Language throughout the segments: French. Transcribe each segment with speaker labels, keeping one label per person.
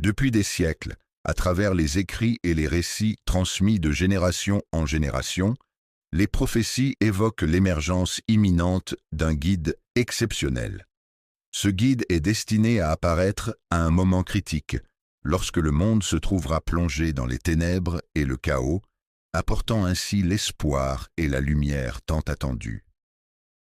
Speaker 1: Depuis des siècles, à travers les écrits et les récits transmis de génération en génération, les prophéties évoquent l'émergence imminente d'un guide exceptionnel. Ce guide est destiné à apparaître à un moment critique, lorsque le monde se trouvera plongé dans les ténèbres et le chaos, apportant ainsi l'espoir et la lumière tant attendus.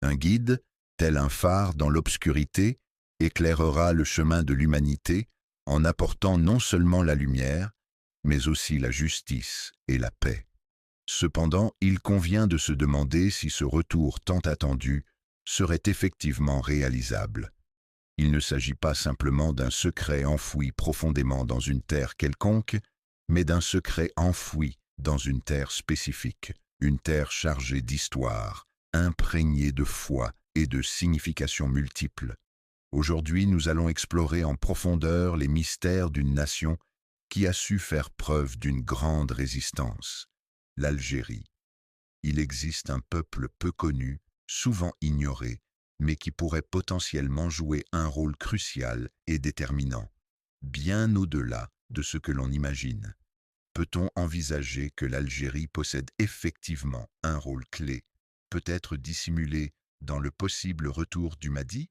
Speaker 1: Un guide, tel un phare dans l'obscurité, éclairera le chemin de l'humanité en apportant non seulement la lumière, mais aussi la justice et la paix. Cependant, il convient de se demander si ce retour tant attendu serait effectivement réalisable. Il ne s'agit pas simplement d'un secret enfoui profondément dans une terre quelconque, mais d'un secret enfoui dans une terre spécifique, une terre chargée d'histoire, imprégnée de foi et de significations multiples. Aujourd'hui, nous allons explorer en profondeur les mystères d'une nation qui a su faire preuve d'une grande résistance, l'Algérie. Il existe un peuple peu connu, souvent ignoré, mais qui pourrait potentiellement jouer un rôle crucial et déterminant, bien au-delà de ce que l'on imagine. Peut-on envisager que l'Algérie possède effectivement un rôle clé, peut-être dissimulé dans le possible retour du Mahdi?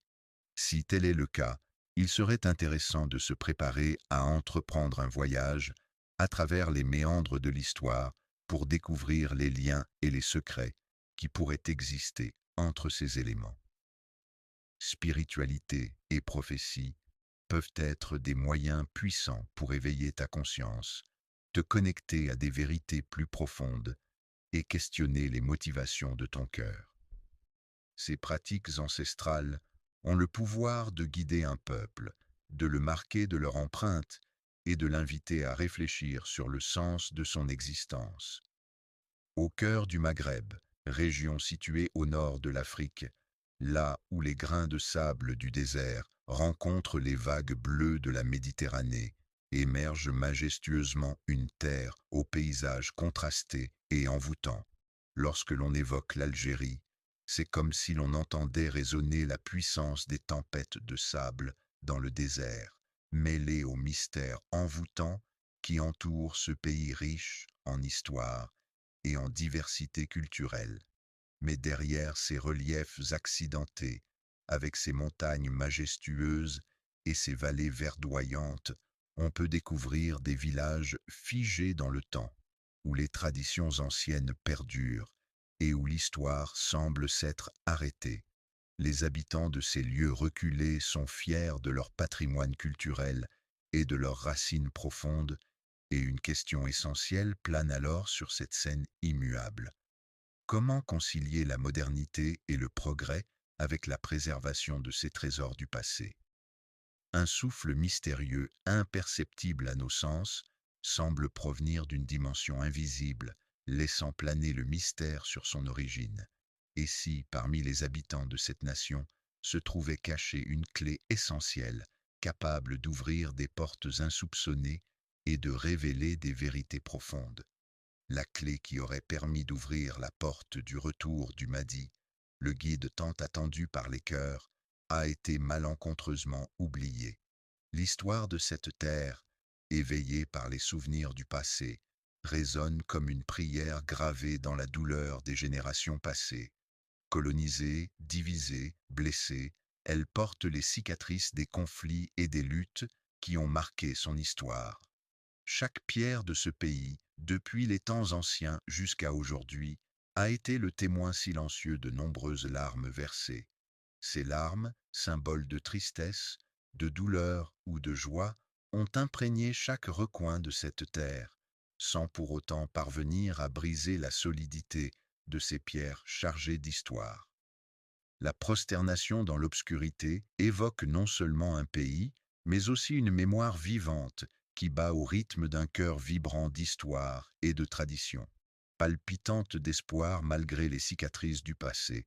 Speaker 1: Si tel est le cas, il serait intéressant de se préparer à entreprendre un voyage à travers les méandres de l'histoire pour découvrir les liens et les secrets qui pourraient exister entre ces éléments. Spiritualité et prophétie peuvent être des moyens puissants pour éveiller ta conscience, te connecter à des vérités plus profondes et questionner les motivations de ton cœur. Ces pratiques ancestrales ont le pouvoir de guider un peuple, de le marquer de leur empreinte et de l'inviter à réfléchir sur le sens de son existence. Au cœur du Maghreb, région située au nord de l'Afrique, là où les grains de sable du désert rencontrent les vagues bleues de la Méditerranée, émerge majestueusement une terre au paysage contrasté et envoûtant. Lorsque l'on évoque l'Algérie, c'est comme si l'on entendait résonner la puissance des tempêtes de sable dans le désert, mêlée au mystère envoûtant qui entoure ce pays riche en histoire et en diversité culturelle. Mais derrière ces reliefs accidentés, avec ces montagnes majestueuses et ces vallées verdoyantes, on peut découvrir des villages figés dans le temps, où les traditions anciennes perdurent et où l'histoire semble s'être arrêtée. Les habitants de ces lieux reculés sont fiers de leur patrimoine culturel et de leurs racines profondes, et une question essentielle plane alors sur cette scène immuable. Comment concilier la modernité et le progrès avec la préservation de ces trésors du passé? Un souffle mystérieux, imperceptible à nos sens, semble provenir d'une dimension invisible, laissant planer le mystère sur son origine. Et si, parmi les habitants de cette nation, se trouvait cachée une clé essentielle, capable d'ouvrir des portes insoupçonnées et de révéler des vérités profondes? La clé qui aurait permis d'ouvrir la porte du retour du Mahdi, le guide tant attendu par les cœurs, a été malencontreusement oubliée. L'histoire de cette terre, éveillée par les souvenirs du passé, résonne comme une prière gravée dans la douleur des générations passées. Colonisée, divisée, blessée, elle porte les cicatrices des conflits et des luttes qui ont marqué son histoire. Chaque pierre de ce pays, depuis les temps anciens jusqu'à aujourd'hui, a été le témoin silencieux de nombreuses larmes versées. Ces larmes, symboles de tristesse, de douleur ou de joie, ont imprégné chaque recoin de cette terre, sans pour autant parvenir à briser la solidité de ces pierres chargées d'histoire. La prosternation dans l'obscurité évoque non seulement un pays, mais aussi une mémoire vivante qui bat au rythme d'un cœur vibrant d'histoire et de tradition. Palpitante d'espoir malgré les cicatrices du passé,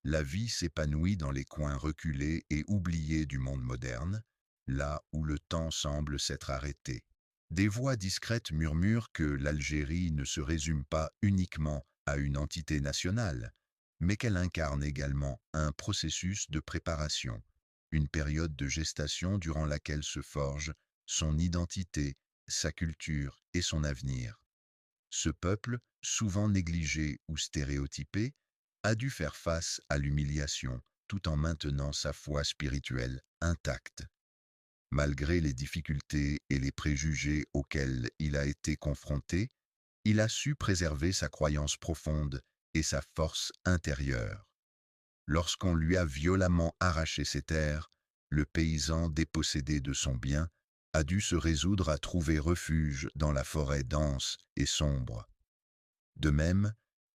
Speaker 1: la vie s'épanouit dans les coins reculés et oubliés du monde moderne, là où le temps semble s'être arrêté. Des voix discrètes murmurent que l'Algérie ne se résume pas uniquement à une entité nationale, mais qu'elle incarne également un processus de préparation, une période de gestation durant laquelle se forge son identité, sa culture et son avenir. Ce peuple, souvent négligé ou stéréotypé, a dû faire face à l'humiliation tout en maintenant sa foi spirituelle intacte. Malgré les difficultés et les préjugés auxquels il a été confronté, il a su préserver sa croyance profonde et sa force intérieure. Lorsqu'on lui a violemment arraché ses terres, le paysan dépossédé de son bien a dû se résoudre à trouver refuge dans la forêt dense et sombre. De même,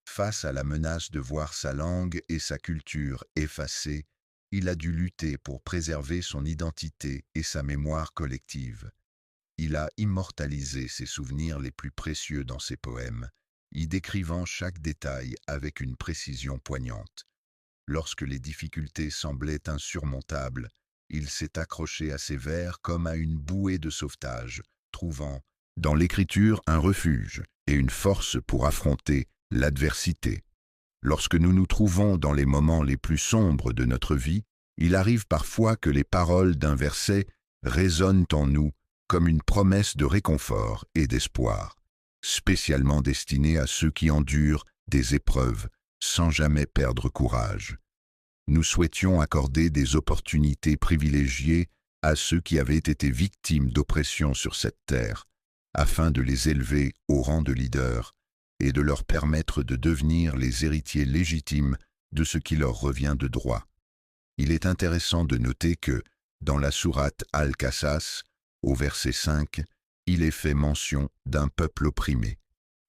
Speaker 1: face à la menace de voir sa langue et sa culture effacées, il a dû lutter pour préserver son identité et sa mémoire collective. Il a immortalisé ses souvenirs les plus précieux dans ses poèmes, y décrivant chaque détail avec une précision poignante. Lorsque les difficultés semblaient insurmontables, il s'est accroché à ses vers comme à une bouée de sauvetage, trouvant dans l'écriture un refuge et une force pour affronter l'adversité. Lorsque nous nous trouvons dans les moments les plus sombres de notre vie, il arrive parfois que les paroles d'un verset résonnent en nous comme une promesse de réconfort et d'espoir, spécialement destinée à ceux qui endurent des épreuves sans jamais perdre courage. Nous souhaitions accorder des opportunités privilégiées à ceux qui avaient été victimes d'oppression sur cette terre, afin de les élever au rang de leaders et de leur permettre de devenir les héritiers légitimes de ce qui leur revient de droit. Il est intéressant de noter que, dans la sourate Al-Qasas, au verset 5, il est fait mention d'un peuple opprimé.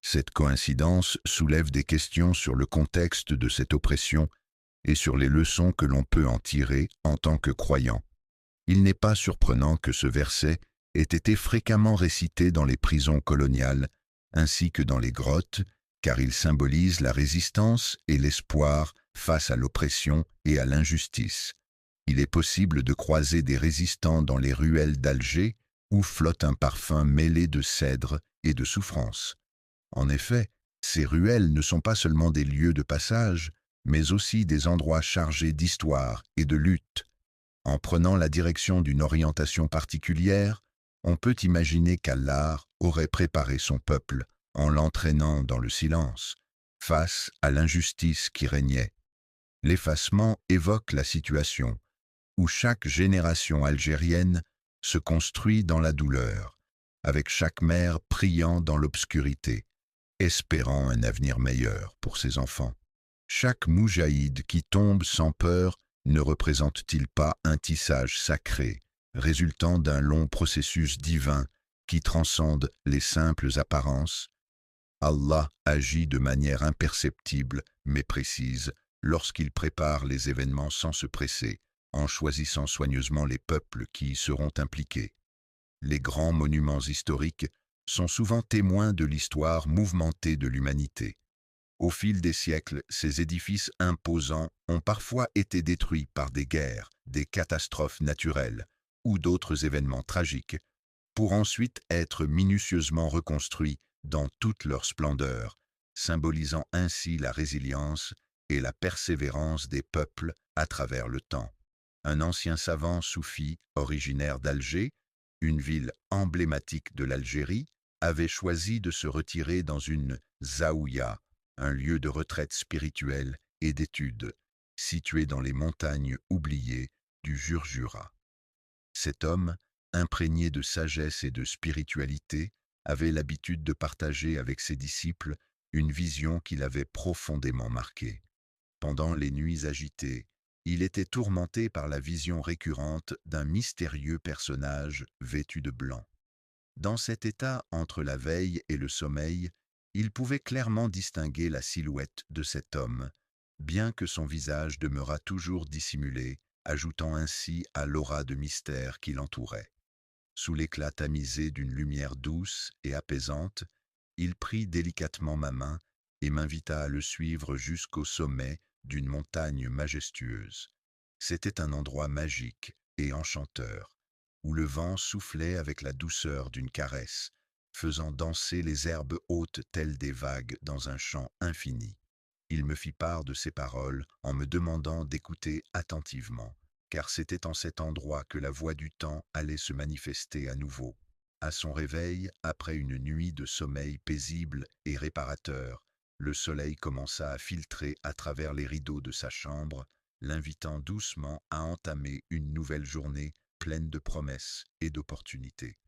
Speaker 1: Cette coïncidence soulève des questions sur le contexte de cette oppression et sur les leçons que l'on peut en tirer en tant que croyant. Il n'est pas surprenant que ce verset ait été fréquemment récité dans les prisons coloniales ainsi que dans les grottes, car il symbolise la résistance et l'espoir face à l'oppression et à l'injustice. Il est possible de croiser des résistants dans les ruelles d'Alger où flotte un parfum mêlé de cèdre et de souffrance. En effet, ces ruelles ne sont pas seulement des lieux de passage, mais aussi des endroits chargés d'histoire et de lutte. En prenant la direction d'une orientation particulière, on peut imaginer qu'Allah aurait préparé son peuple en l'entraînant dans le silence, face à l'injustice qui régnait. L'effacement évoque la situation où chaque génération algérienne se construit dans la douleur, avec chaque mère priant dans l'obscurité, espérant un avenir meilleur pour ses enfants. Chaque moujahid qui tombe sans peur ne représente-t-il pas un tissage sacré, résultant d'un long processus divin qui transcende les simples apparences? Allah agit de manière imperceptible mais précise lorsqu'il prépare les événements sans se presser, en choisissant soigneusement les peuples qui y seront impliqués. Les grands monuments historiques sont souvent témoins de l'histoire mouvementée de l'humanité. Au fil des siècles, ces édifices imposants ont parfois été détruits par des guerres, des catastrophes naturelles ou d'autres événements tragiques, pour ensuite être minutieusement reconstruits dans toute leur splendeur, symbolisant ainsi la résilience et la persévérance des peuples à travers le temps. Un ancien savant soufi, originaire d'Alger, une ville emblématique de l'Algérie, avait choisi de se retirer dans une zaouïa, un lieu de retraite spirituelle et d'étude, situé dans les montagnes oubliées du Jurjura. Cet homme, imprégné de sagesse et de spiritualité, avait l'habitude de partager avec ses disciples une vision qui l'avait profondément marqué. Pendant les nuits agitées, il était tourmenté par la vision récurrente d'un mystérieux personnage vêtu de blanc. Dans cet état entre la veille et le sommeil, il pouvait clairement distinguer la silhouette de cet homme, bien que son visage demeurât toujours dissimulé, ajoutant ainsi à l'aura de mystère qui l'entourait. Sous l'éclat tamisé d'une lumière douce et apaisante, il prit délicatement ma main et m'invita à le suivre jusqu'au sommet d'une montagne majestueuse. C'était un endroit magique et enchanteur, où le vent soufflait avec la douceur d'une caresse, faisant danser les herbes hautes telles des vagues dans un champ infini. Il me fit part de ses paroles en me demandant d'écouter attentivement, car c'était en cet endroit que la voie du temps allait se manifester à nouveau. À son réveil, après une nuit de sommeil paisible et réparateur, le soleil commença à filtrer à travers les rideaux de sa chambre, l'invitant doucement à entamer une nouvelle journée pleine de promesses et d'opportunités.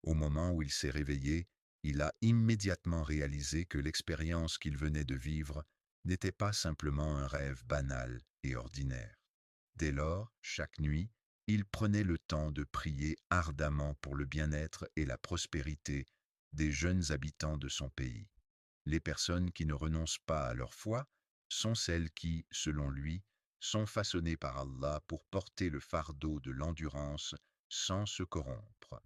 Speaker 1: Au moment où il s'est réveillé, il a immédiatement réalisé que l'expérience qu'il venait de vivre n'était pas simplement un rêve banal et ordinaire. Dès lors, chaque nuit, il prenait le temps de prier ardemment pour le bien-être et la prospérité des jeunes habitants de son pays. Les personnes qui ne renoncent pas à leur foi sont celles qui, selon lui, sont façonnées par Allah pour porter le fardeau de l'endurance sans se corrompre.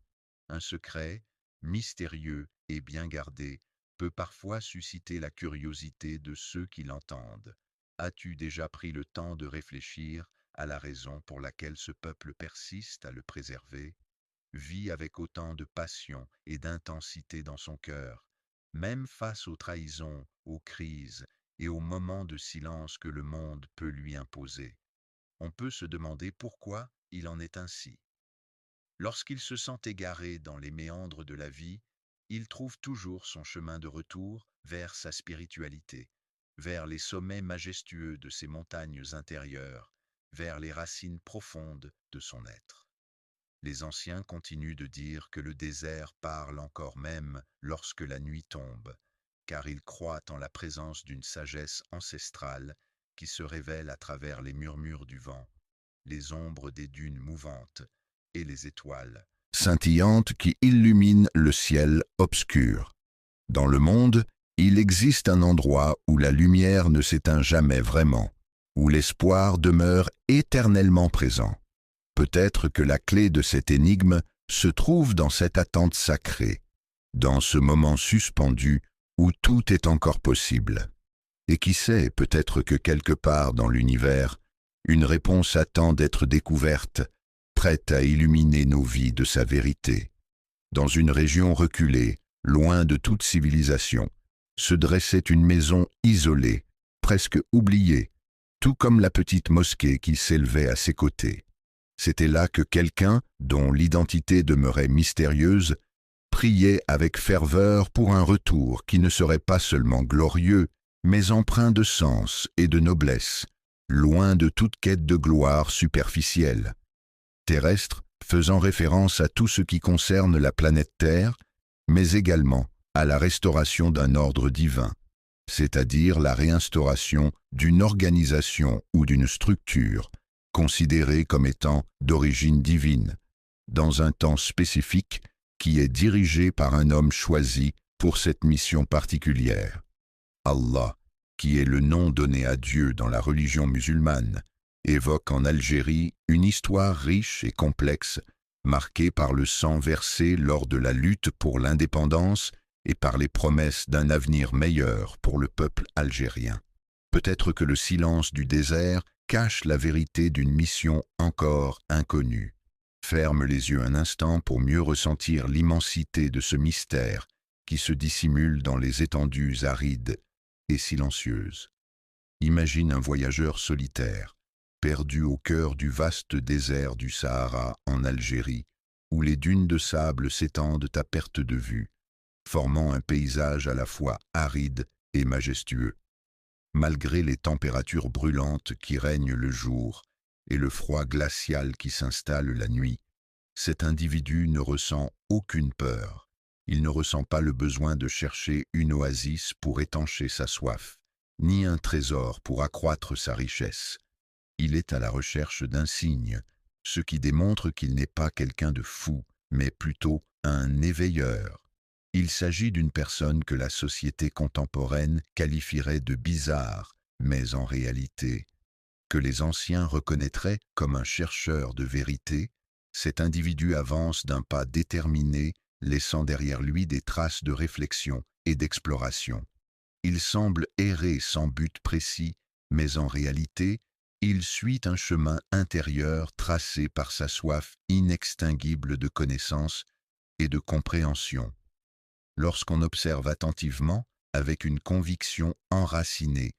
Speaker 1: Un secret, mystérieux et bien gardé, peut parfois susciter la curiosité de ceux qui l'entendent. As-tu déjà pris le temps de réfléchir à la raison pour laquelle ce peuple persiste à le préserver? Vit avec autant de passion et d'intensité dans son cœur, même face aux trahisons, aux crises et aux moments de silence que le monde peut lui imposer. On peut se demander pourquoi il en est ainsi. Lorsqu'il se sent égaré dans les méandres de la vie, il trouve toujours son chemin de retour vers sa spiritualité, vers les sommets majestueux de ses montagnes intérieures, vers les racines profondes de son être. Les anciens continuent de dire que le désert parle encore même lorsque la nuit tombe, car ils croient en la présence d'une sagesse ancestrale qui se révèle à travers les murmures du vent, les ombres des dunes mouvantes et les étoiles scintillantes qui illuminent le ciel obscur. Dans le monde, il existe un endroit où la lumière ne s'éteint jamais vraiment, où l'espoir demeure éternellement présent. Peut-être que la clé de cette énigme se trouve dans cette attente sacrée, dans ce moment suspendu où tout est encore possible. Et qui sait, peut-être que quelque part dans l'univers, une réponse attend d'être découverte, prête à illuminer nos vies de sa vérité. Dans une région reculée, loin de toute civilisation, se dressait une maison isolée, presque oubliée, tout comme la petite mosquée qui s'élevait à ses côtés. C'était là que quelqu'un, dont l'identité demeurait mystérieuse, priait avec ferveur pour un retour qui ne serait pas seulement glorieux, mais empreint de sens et de noblesse, loin de toute quête de gloire superficielle. Terrestre, faisant référence à tout ce qui concerne la planète Terre, mais également à la restauration d'un ordre divin, c'est-à-dire la réinstauration d'une organisation ou d'une structure considérée comme étant d'origine divine, dans un temps spécifique qui est dirigé par un homme choisi pour cette mission particulière. Allah, qui est le nom donné à Dieu dans la religion musulmane, évoque en Algérie une histoire riche et complexe, marquée par le sang versé lors de la lutte pour l'indépendance et par les promesses d'un avenir meilleur pour le peuple algérien. Peut-être que le silence du désert cache la vérité d'une mission encore inconnue. Ferme les yeux un instant pour mieux ressentir l'immensité de ce mystère qui se dissimule dans les étendues arides et silencieuses. Imagine un voyageur solitaire, perdu au cœur du vaste désert du Sahara en Algérie, où les dunes de sable s'étendent à perte de vue, formant un paysage à la fois aride et majestueux. Malgré les températures brûlantes qui règnent le jour et le froid glacial qui s'installe la nuit, cet individu ne ressent aucune peur. Il ne ressent pas le besoin de chercher une oasis pour étancher sa soif, ni un trésor pour accroître sa richesse. Il est à la recherche d'un signe, ce qui démontre qu'il n'est pas quelqu'un de fou, mais plutôt un éveilleur. Il s'agit d'une personne que la société contemporaine qualifierait de bizarre, mais en réalité, que les anciens reconnaîtraient comme un chercheur de vérité. Cet individu avance d'un pas déterminé, laissant derrière lui des traces de réflexion et d'exploration. Il semble errer sans but précis, mais en réalité, il suit un chemin intérieur tracé par sa soif inextinguible de connaissance et de compréhension. Lorsqu'on observe attentivement, avec une conviction enracinée,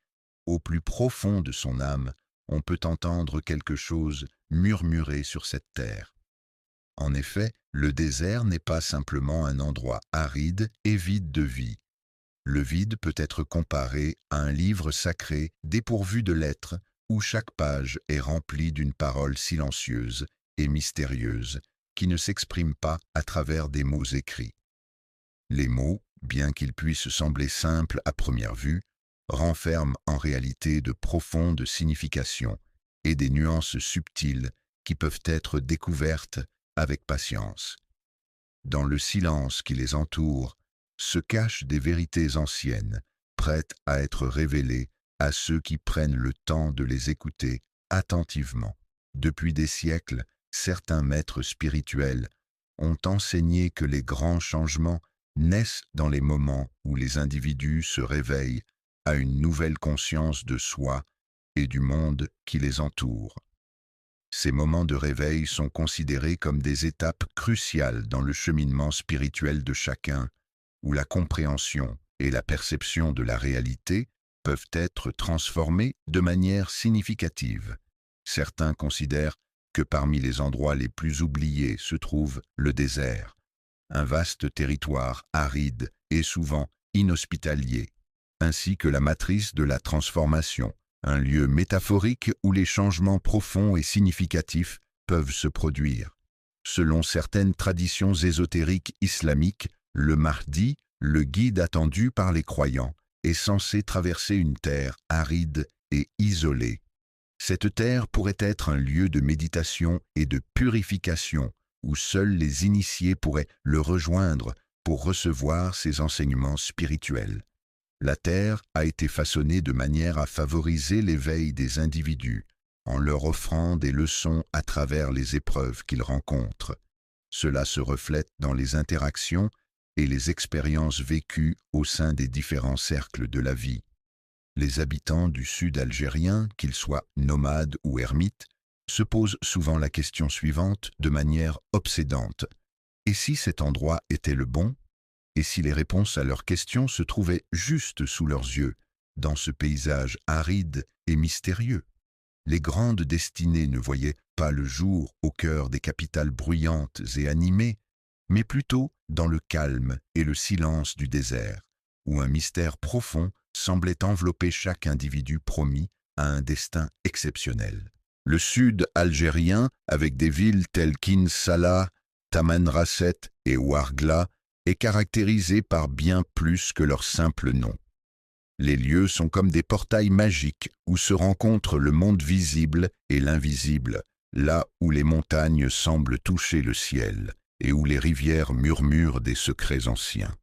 Speaker 1: au plus profond de son âme, on peut entendre quelque chose murmurer sur cette terre. En effet, le désert n'est pas simplement un endroit aride et vide de vie. Le vide peut être comparé à un livre sacré dépourvu de lettres, où chaque page est remplie d'une parole silencieuse et mystérieuse, qui ne s'exprime pas à travers des mots écrits. Les mots, bien qu'ils puissent sembler simples à première vue, renferment en réalité de profondes significations et des nuances subtiles qui peuvent être découvertes avec patience. Dans le silence qui les entoure, se cachent des vérités anciennes, prêtes à être révélées à ceux qui prennent le temps de les écouter attentivement. Depuis des siècles, certains maîtres spirituels ont enseigné que les grands changements naissent dans les moments où les individus se réveillent à une nouvelle conscience de soi et du monde qui les entoure. Ces moments de réveil sont considérés comme des étapes cruciales dans le cheminement spirituel de chacun, où la compréhension et la perception de la réalité peuvent être transformées de manière significative. Certains considèrent que parmi les endroits les plus oubliés se trouve le désert, un vaste territoire aride et souvent inhospitalier, ainsi que la matrice de la transformation, un lieu métaphorique où les changements profonds et significatifs peuvent se produire. Selon certaines traditions ésotériques islamiques, le Mahdi, le guide attendu par les croyants, est censé traverser une terre aride et isolée. Cette terre pourrait être un lieu de méditation et de purification où seuls les initiés pourraient le rejoindre pour recevoir ses enseignements spirituels. La terre a été façonnée de manière à favoriser l'éveil des individus, en leur offrant des leçons à travers les épreuves qu'ils rencontrent. Cela se reflète dans les interactions et les expériences vécues au sein des différents cercles de la vie. Les habitants du sud algérien, qu'ils soient nomades ou ermites, se posent souvent la question suivante de manière obsédante. Et si cet endroit était le bon ? Et si les réponses à leurs questions se trouvaient juste sous leurs yeux, dans ce paysage aride et mystérieux? Les grandes destinées ne voyaient pas le jour au cœur des capitales bruyantes et animées, mais plutôt dans le calme et le silence du désert, où un mystère profond semblait envelopper chaque individu promis à un destin exceptionnel. Le sud algérien, avec des villes telles qu'In Salah, Tamanrasset et Ouargla, est caractérisé par bien plus que leur simple nom. Les lieux sont comme des portails magiques où se rencontrent le monde visible et l'invisible, là où les montagnes semblent toucher le ciel et où les rivières murmurent des secrets anciens.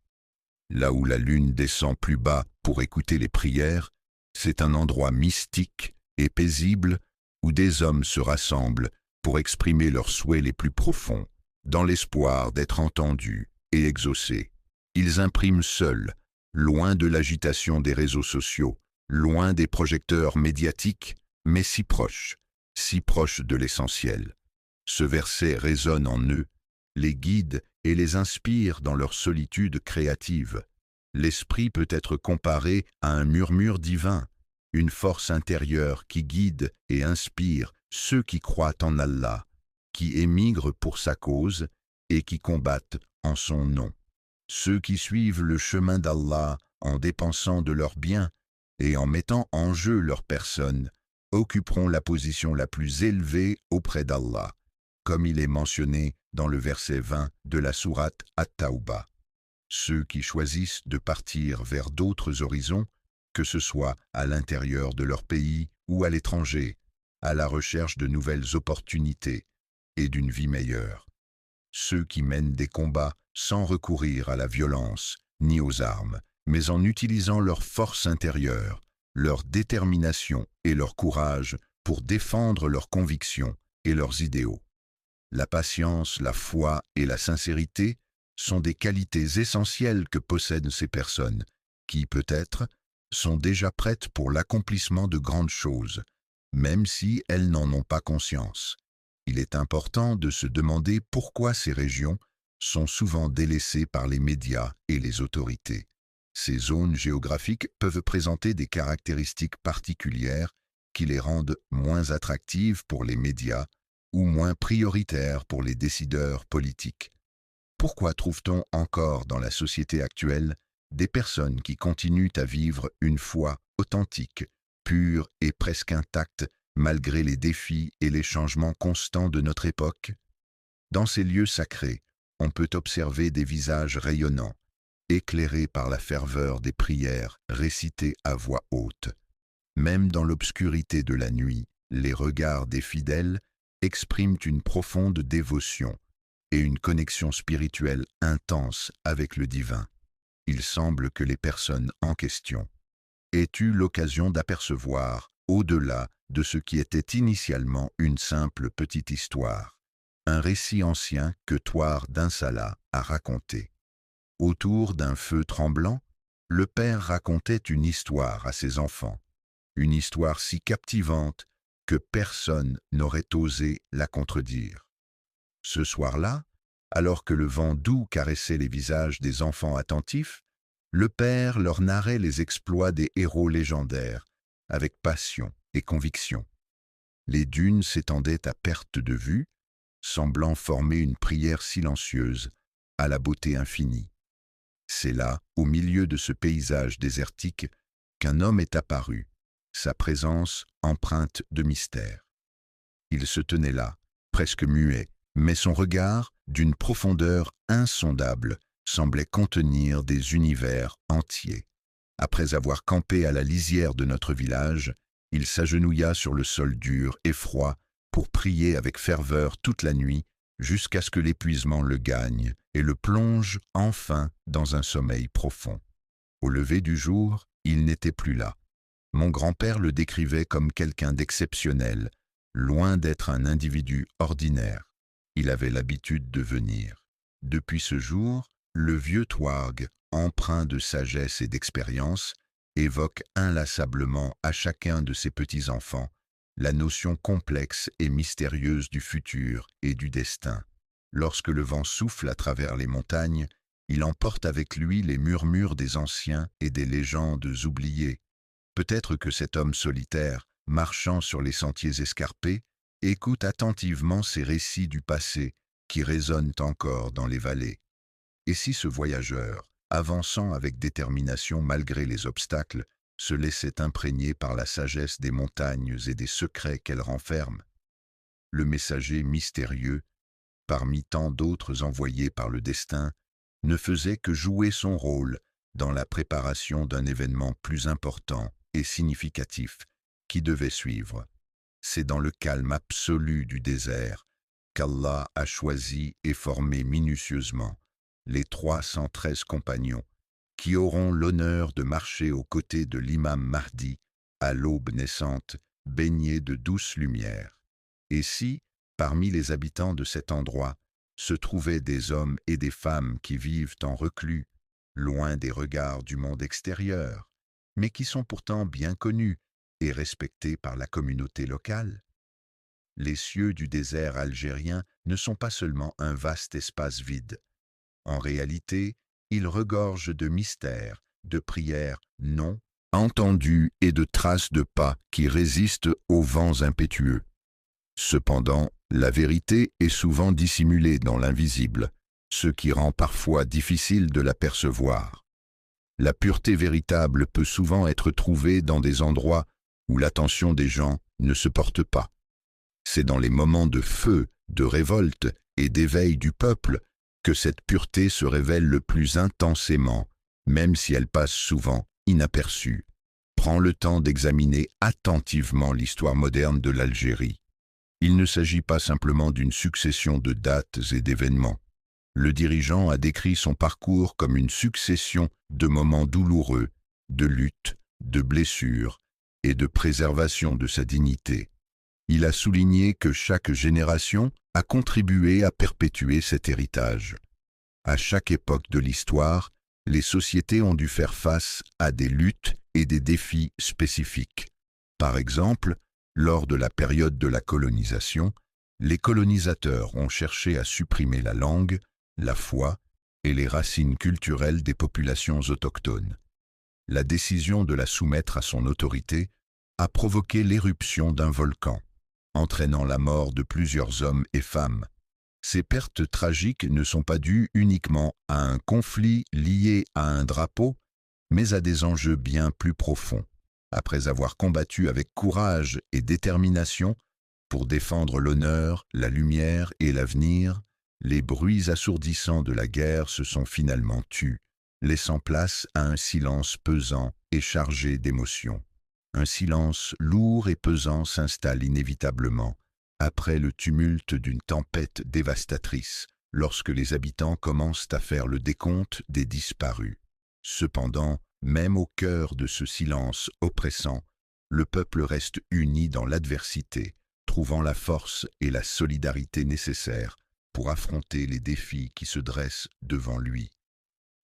Speaker 1: Là où la lune descend plus bas pour écouter les prières, c'est un endroit mystique et paisible où des hommes se rassemblent pour exprimer leurs souhaits les plus profonds, dans l'espoir d'être entendus et exaucés. Ils impriment seuls, loin de l'agitation des réseaux sociaux, loin des projecteurs médiatiques, mais si proches de l'essentiel. Ce verset résonne en eux, les guide et les inspire dans leur solitude créative. L'esprit peut être comparé à un murmure divin, une force intérieure qui guide et inspire ceux qui croient en Allah, qui émigrent pour sa cause et qui combattent en son nom. Ceux qui suivent le chemin d'Allah en dépensant de leurs biens et en mettant en jeu leur personne occuperont la position la plus élevée auprès d'Allah, comme il est mentionné dans le verset 20 de la sourate At-Tawbah. Ceux qui choisissent de partir vers d'autres horizons, que ce soit à l'intérieur de leur pays ou à l'étranger, à la recherche de nouvelles opportunités et d'une vie meilleure. Ceux qui mènent des combats sans recourir à la violence ni aux armes, mais en utilisant leur force intérieure, leur détermination et leur courage pour défendre leurs convictions et leurs idéaux. La patience, la foi et la sincérité sont des qualités essentielles que possèdent ces personnes, qui, peut-être, sont déjà prêtes pour l'accomplissement de grandes choses, même si elles n'en ont pas conscience. Il est important de se demander pourquoi ces régions sont souvent délaissées par les médias et les autorités. Ces zones géographiques peuvent présenter des caractéristiques particulières qui les rendent moins attractives pour les médias ou moins prioritaires pour les décideurs politiques. Pourquoi trouve-t-on encore dans la société actuelle des personnes qui continuent à vivre une foi authentique, pure et presque intacte malgré les défis et les changements constants de notre époque? Dans ces lieux sacrés, on peut observer des visages rayonnants, éclairés par la ferveur des prières récitées à voix haute. Même dans l'obscurité de la nuit, les regards des fidèles expriment une profonde dévotion et une connexion spirituelle intense avec le divin. Il semble que les personnes en question aient eu l'occasion d'apercevoir, au-delà de ce qui était initialement une simple petite histoire, un récit ancien que Touar d'Insala a raconté. Autour d'un feu tremblant, le père racontait une histoire à ses enfants, une histoire si captivante que personne n'aurait osé la contredire. Ce soir-là, alors que le vent doux caressait les visages des enfants attentifs, le père leur narrait les exploits des héros légendaires, avec passion et conviction. Les dunes s'étendaient à perte de vue, semblant former une prière silencieuse à la beauté infinie. C'est là, au milieu de ce paysage désertique, qu'un homme est apparu, sa présence empreinte de mystère. Il se tenait là, presque muet, mais son regard, d'une profondeur insondable, semblait contenir des univers entiers. Après avoir campé à la lisière de notre village, il s'agenouilla sur le sol dur et froid pour prier avec ferveur toute la nuit, jusqu'à ce que l'épuisement le gagne et le plonge enfin dans un sommeil profond. Au lever du jour, il n'était plus là. Mon grand-père le décrivait comme quelqu'un d'exceptionnel, loin d'être un individu ordinaire. Il avait l'habitude de venir. Depuis ce jour, le vieux Touareg, empreint de sagesse et d'expérience, évoque inlassablement à chacun de ses petits-enfants la notion complexe et mystérieuse du futur et du destin. Lorsque le vent souffle à travers les montagnes, il emporte avec lui les murmures des anciens et des légendes oubliées. Peut-être que cet homme solitaire, marchant sur les sentiers escarpés, écoute attentivement ces récits du passé qui résonnent encore dans les vallées. Et si ce voyageur, avançant avec détermination malgré les obstacles, se laissait imprégner par la sagesse des montagnes et des secrets qu'elles renferment? Le messager mystérieux, parmi tant d'autres envoyés par le destin, ne faisait que jouer son rôle dans la préparation d'un événement plus important et significatif qui devait suivre. C'est dans le calme absolu du désert qu'Allah a choisi et formé minutieusement les 313 compagnons qui auront l'honneur de marcher aux côtés de l'imam Mahdi à l'aube naissante, baignés de douce lumière. Et si, parmi les habitants de cet endroit, se trouvaient des hommes et des femmes qui vivent en reclus, loin des regards du monde extérieur, mais qui sont pourtant bien connus et respectés par la communauté locale? Les cieux du désert algérien ne sont pas seulement un vaste espace vide. En réalité, ils regorgent de mystères, de prières non entendues et de traces de pas qui résistent aux vents impétueux. Cependant, la vérité est souvent dissimulée dans l'invisible, ce qui rend parfois difficile de l'apercevoir. La pureté véritable peut souvent être trouvée dans des endroits où l'attention des gens ne se porte pas. C'est dans les moments de feu, de révolte et d'éveil du peuple que cette pureté se révèle le plus intensément, même si elle passe souvent inaperçue. Prends le temps d'examiner attentivement l'histoire moderne de l'Algérie. Il ne s'agit pas simplement d'une succession de dates et d'événements. Le dirigeant a décrit son parcours comme une succession de moments douloureux, de luttes, de blessures et de préservation de sa dignité. Il a souligné que chaque génération a contribué à perpétuer cet héritage. À chaque époque de l'histoire, les sociétés ont dû faire face à des luttes et des défis spécifiques. Par exemple, lors de la période de la colonisation, les colonisateurs ont cherché à supprimer la langue, la foi et les racines culturelles des populations autochtones. La décision de la soumettre à son autorité a provoqué l'éruption d'un volcan, entraînant la mort de plusieurs hommes et femmes. Ces pertes tragiques ne sont pas dues uniquement à un conflit lié à un drapeau, mais à des enjeux bien plus profonds. Après avoir combattu avec courage et détermination pour défendre l'honneur, la lumière et l'avenir, les bruits assourdissants de la guerre se sont finalement tus, laissant place à un silence pesant et chargé d'émotions. Un silence lourd et pesant s'installe inévitablement, après le tumulte d'une tempête dévastatrice, lorsque les habitants commencent à faire le décompte des disparus. Cependant, même au cœur de ce silence oppressant, le peuple reste uni dans l'adversité, trouvant la force et la solidarité nécessaires pour affronter les défis qui se dressent devant lui.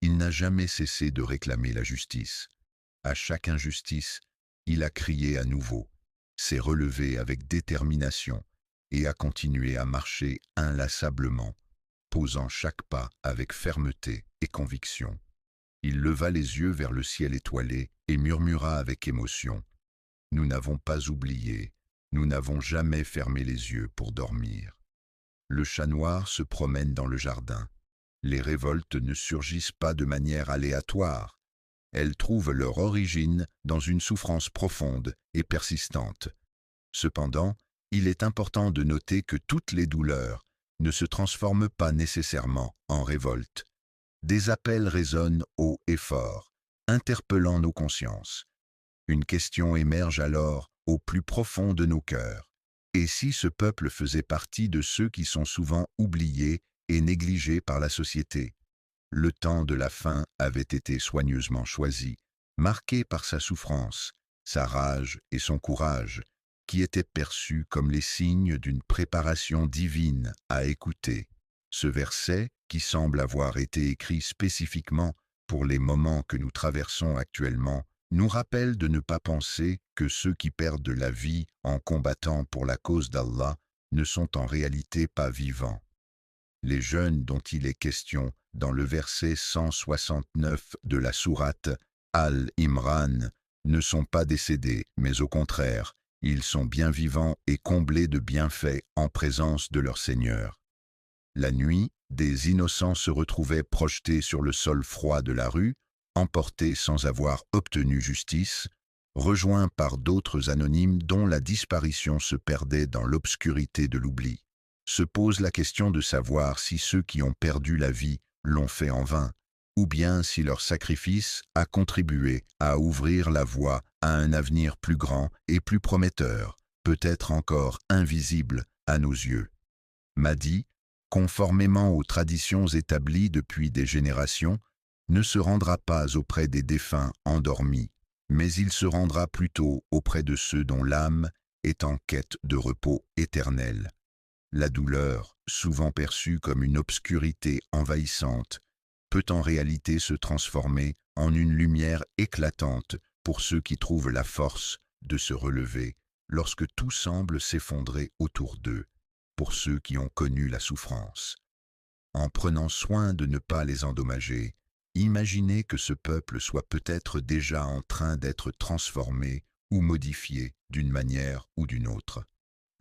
Speaker 1: Il n'a jamais cessé de réclamer la justice. À chaque injustice, il a crié à nouveau, s'est relevé avec détermination et a continué à marcher inlassablement, posant chaque pas avec fermeté et conviction. Il leva les yeux vers le ciel étoilé et murmura avec émotion, « Nous n'avons pas oublié, nous n'avons jamais fermé les yeux pour dormir. » Le chat noir se promène dans le jardin. Les révoltes ne surgissent pas de manière aléatoire. Elles trouvent leur origine dans une souffrance profonde et persistante. Cependant, il est important de noter que toutes les douleurs ne se transforment pas nécessairement en révolte. Des appels résonnent haut et fort, interpellant nos consciences. Une question émerge alors au plus profond de nos cœurs. Et si ce peuple faisait partie de ceux qui sont souvent oubliés et négligés par la société? Le temps de la faim avait été soigneusement choisi, marqué par sa souffrance, sa rage et son courage, qui étaient perçus comme les signes d'une préparation divine à écouter. Ce verset, qui semble avoir été écrit spécifiquement pour les moments que nous traversons actuellement, nous rappelle de ne pas penser que ceux qui perdent la vie en combattant pour la cause d'Allah ne sont en réalité pas vivants. Les jeunes dont il est question dans le verset 169 de la sourate Al-Imran ne sont pas décédés, mais au contraire, ils sont bien vivants et comblés de bienfaits en présence de leur Seigneur. La nuit, des innocents se retrouvaient projetés sur le sol froid de la rue, emportés sans avoir obtenu justice, rejoints par d'autres anonymes dont la disparition se perdait dans l'obscurité de l'oubli. Se pose la question de savoir si ceux qui ont perdu la vie l'ont fait en vain, ou bien si leur sacrifice a contribué à ouvrir la voie à un avenir plus grand et plus prometteur, peut-être encore invisible à nos yeux. Mahdi, conformément aux traditions établies depuis des générations, ne se rendra pas auprès des défunts endormis, mais il se rendra plutôt auprès de ceux dont l'âme est en quête de repos éternel. La douleur, souvent perçue comme une obscurité envahissante, peut en réalité se transformer en une lumière éclatante pour ceux qui trouvent la force de se relever lorsque tout semble s'effondrer autour d'eux, pour ceux qui ont connu la souffrance. En prenant soin de ne pas les endommager, imaginez que ce peuple soit peut-être déjà en train d'être transformé ou modifié d'une manière ou d'une autre.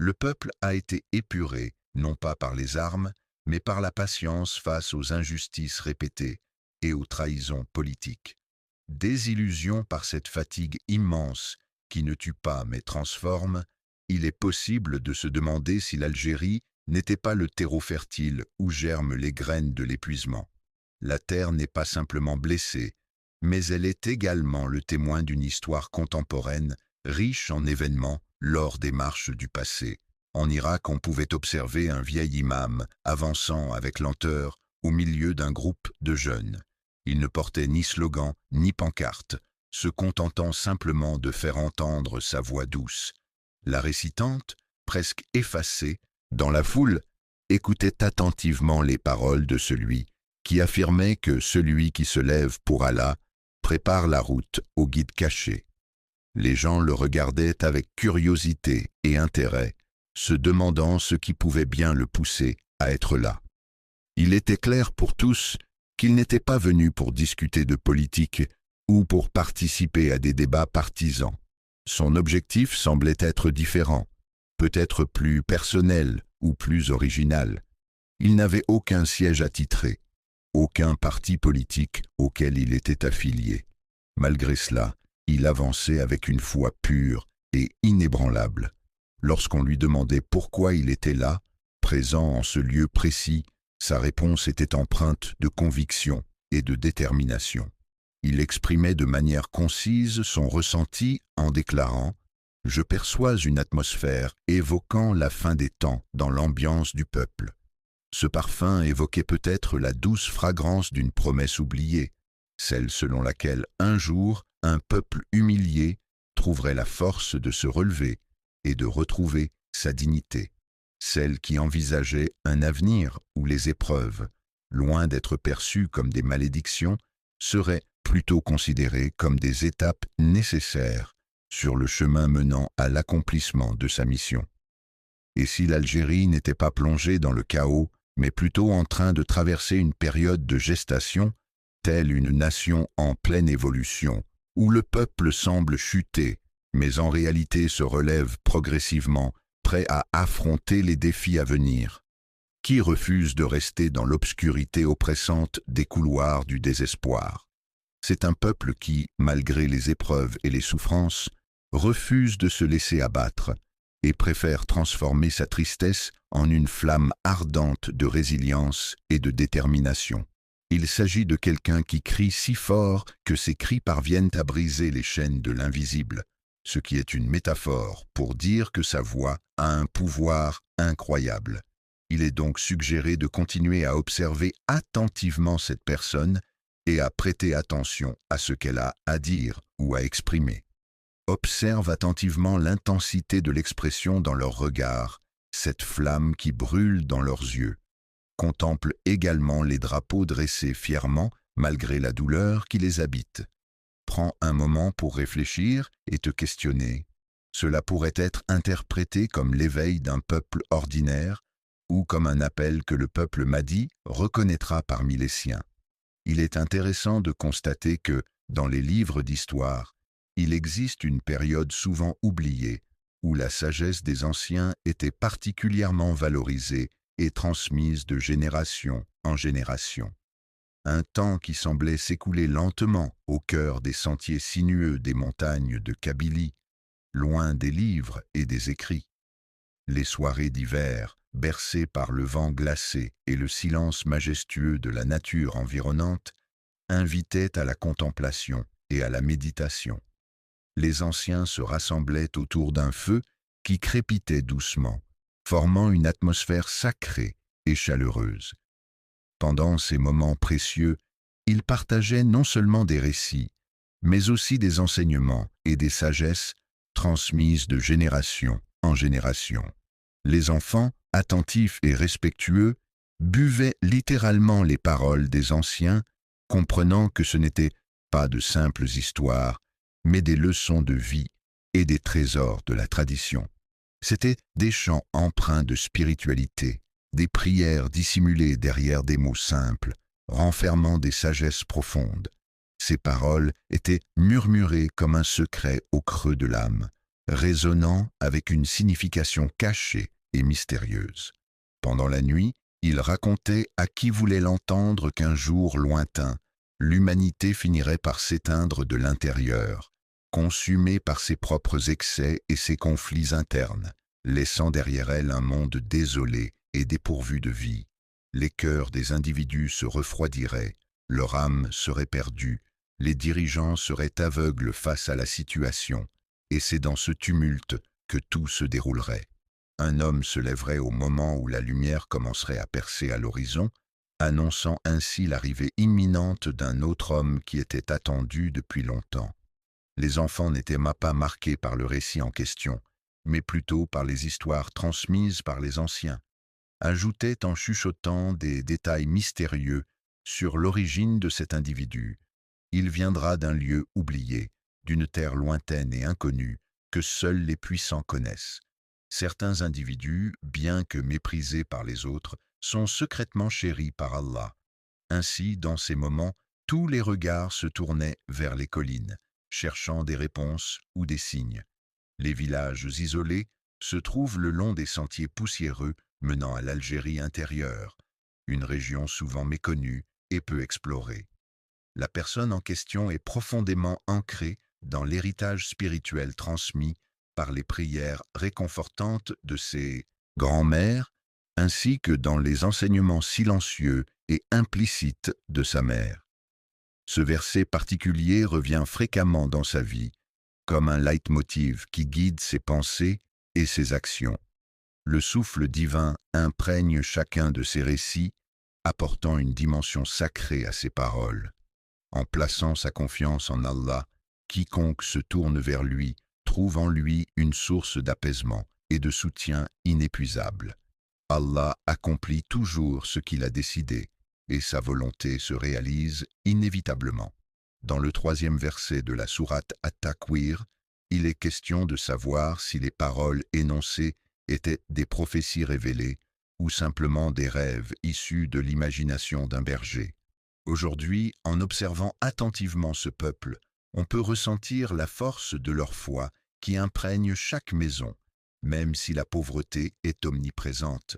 Speaker 1: Le peuple a été épuré, non pas par les armes, mais par la patience face aux injustices répétées et aux trahisons politiques. Désillusion par cette fatigue immense qui ne tue pas mais transforme, il est possible de se demander si l'Algérie n'était pas le terreau fertile où germent les graines de l'épuisement. La terre n'est pas simplement blessée, mais elle est également le témoin d'une histoire contemporaine riche en événements lors des marches du passé. En Irak, on pouvait observer un vieil imam avançant avec lenteur au milieu d'un groupe de jeunes. Il ne portait ni slogan ni pancarte, se contentant simplement de faire entendre sa voix douce. La récitante, presque effacée, dans la foule, écoutait attentivement les paroles de celui qui affirmait que celui qui se lève pour Allah prépare la route au guide caché. Les gens le regardaient avec curiosité et intérêt, se demandant ce qui pouvait bien le pousser à être là. Il était clair pour tous qu'il n'était pas venu pour discuter de politique ou pour participer à des débats partisans. Son objectif semblait être différent, peut-être plus personnel ou plus original. Il n'avait aucun siège attitré, aucun parti politique auquel il était affilié. Malgré cela, il avançait avec une foi pure et inébranlable. Lorsqu'on lui demandait pourquoi il était là, présent en ce lieu précis, sa réponse était empreinte de conviction et de détermination. Il exprimait de manière concise son ressenti en déclarant « Je perçois une atmosphère évoquant la fin des temps dans l'ambiance du peuple. » Ce parfum évoquait peut-être la douce fragrance d'une promesse oubliée, celle selon laquelle un jour un peuple humilié trouverait la force de se relever et de retrouver sa dignité, celle qui envisageait un avenir où les épreuves, loin d'être perçues comme des malédictions, seraient plutôt considérées comme des étapes nécessaires sur le chemin menant à l'accomplissement de sa mission. Et si l'Algérie n'était pas plongée dans le chaos, mais plutôt en train de traverser une période de gestation, telle une nation en pleine évolution, où le peuple semble chuter, mais en réalité se relève progressivement, prêt à affronter les défis à venir. Qui refuse de rester dans l'obscurité oppressante des couloirs du désespoir? C'est un peuple qui, malgré les épreuves et les souffrances, refuse de se laisser abattre et préfère transformer sa tristesse en une flamme ardente de résilience et de détermination. Il s'agit de quelqu'un qui crie si fort que ses cris parviennent à briser les chaînes de l'invisible, ce qui est une métaphore pour dire que sa voix a un pouvoir incroyable. Il est donc suggéré de continuer à observer attentivement cette personne et à prêter attention à ce qu'elle a à dire ou à exprimer. Observe attentivement l'intensité de l'expression dans leur regard, cette flamme qui brûle dans leurs yeux. Contemple également les drapeaux dressés fièrement malgré la douleur qui les habite. Prends un moment pour réfléchir et te questionner. Cela pourrait être interprété comme l'éveil d'un peuple ordinaire ou comme un appel que le peuple Mahdi reconnaîtra parmi les siens. Il est intéressant de constater que, dans les livres d'histoire, il existe une période souvent oubliée où la sagesse des anciens était particulièrement valorisée et transmise de génération en génération. Un temps qui semblait s'écouler lentement au cœur des sentiers sinueux des montagnes de Kabylie, loin des livres et des écrits. Les soirées d'hiver, bercées par le vent glacé et le silence majestueux de la nature environnante, invitaient à la contemplation et à la méditation. Les anciens se rassemblaient autour d'un feu qui crépitait doucement, formant une atmosphère sacrée et chaleureuse. Pendant ces moments précieux, ils partageaient non seulement des récits, mais aussi des enseignements et des sagesses transmises de génération en génération. Les enfants, attentifs et respectueux, buvaient littéralement les paroles des anciens, comprenant que ce n'étaient pas de simples histoires, mais des leçons de vie et des trésors de la tradition. C'étaient des chants empreints de spiritualité, des prières dissimulées derrière des mots simples, renfermant des sagesses profondes. Ces paroles étaient murmurées comme un secret au creux de l'âme, résonnant avec une signification cachée et mystérieuse. Pendant la nuit, ils racontaient à qui voulait l'entendre qu'un jour lointain, l'humanité finirait par s'éteindre de l'intérieur, consumée par ses propres excès et ses conflits internes, laissant derrière elle un monde désolé et dépourvu de vie. Les cœurs des individus se refroidiraient, leur âme serait perdue, les dirigeants seraient aveugles face à la situation, et c'est dans ce tumulte que tout se déroulerait. Un homme se lèverait au moment où la lumière commencerait à percer à l'horizon, annonçant ainsi l'arrivée imminente d'un autre homme qui était attendu depuis longtemps. Les enfants n'étaient pas marqués par le récit en question, mais plutôt par les histoires transmises par les anciens, ajoutaient en chuchotant des détails mystérieux sur l'origine de cet individu. Il viendra d'un lieu oublié, d'une terre lointaine et inconnue, que seuls les puissants connaissent. Certains individus, bien que méprisés par les autres, sont secrètement chéris par Allah. Ainsi, dans ces moments, tous les regards se tournaient vers les collines, cherchant des réponses ou des signes. Les villages isolés se trouvent le long des sentiers poussiéreux menant à l'Algérie intérieure, une région souvent méconnue et peu explorée. La personne en question est profondément ancrée dans l'héritage spirituel transmis par les prières réconfortantes de ses grands-mères, ainsi que dans les enseignements silencieux et implicites de sa mère. Ce verset particulier revient fréquemment dans sa vie, comme un leitmotiv qui guide ses pensées et ses actions. Le souffle divin imprègne chacun de ses récits, apportant une dimension sacrée à ses paroles. En plaçant sa confiance en Allah, quiconque se tourne vers lui trouve en lui une source d'apaisement et de soutien inépuisable. Allah accomplit toujours ce qu'il a décidé, et sa volonté se réalise inévitablement. Dans le 3e verset de la sourate At-Takwir, il est question de savoir si les paroles énoncées étaient des prophéties révélées ou simplement des rêves issus de l'imagination d'un berger. Aujourd'hui, en observant attentivement ce peuple, on peut ressentir la force de leur foi qui imprègne chaque maison, même si la pauvreté est omniprésente.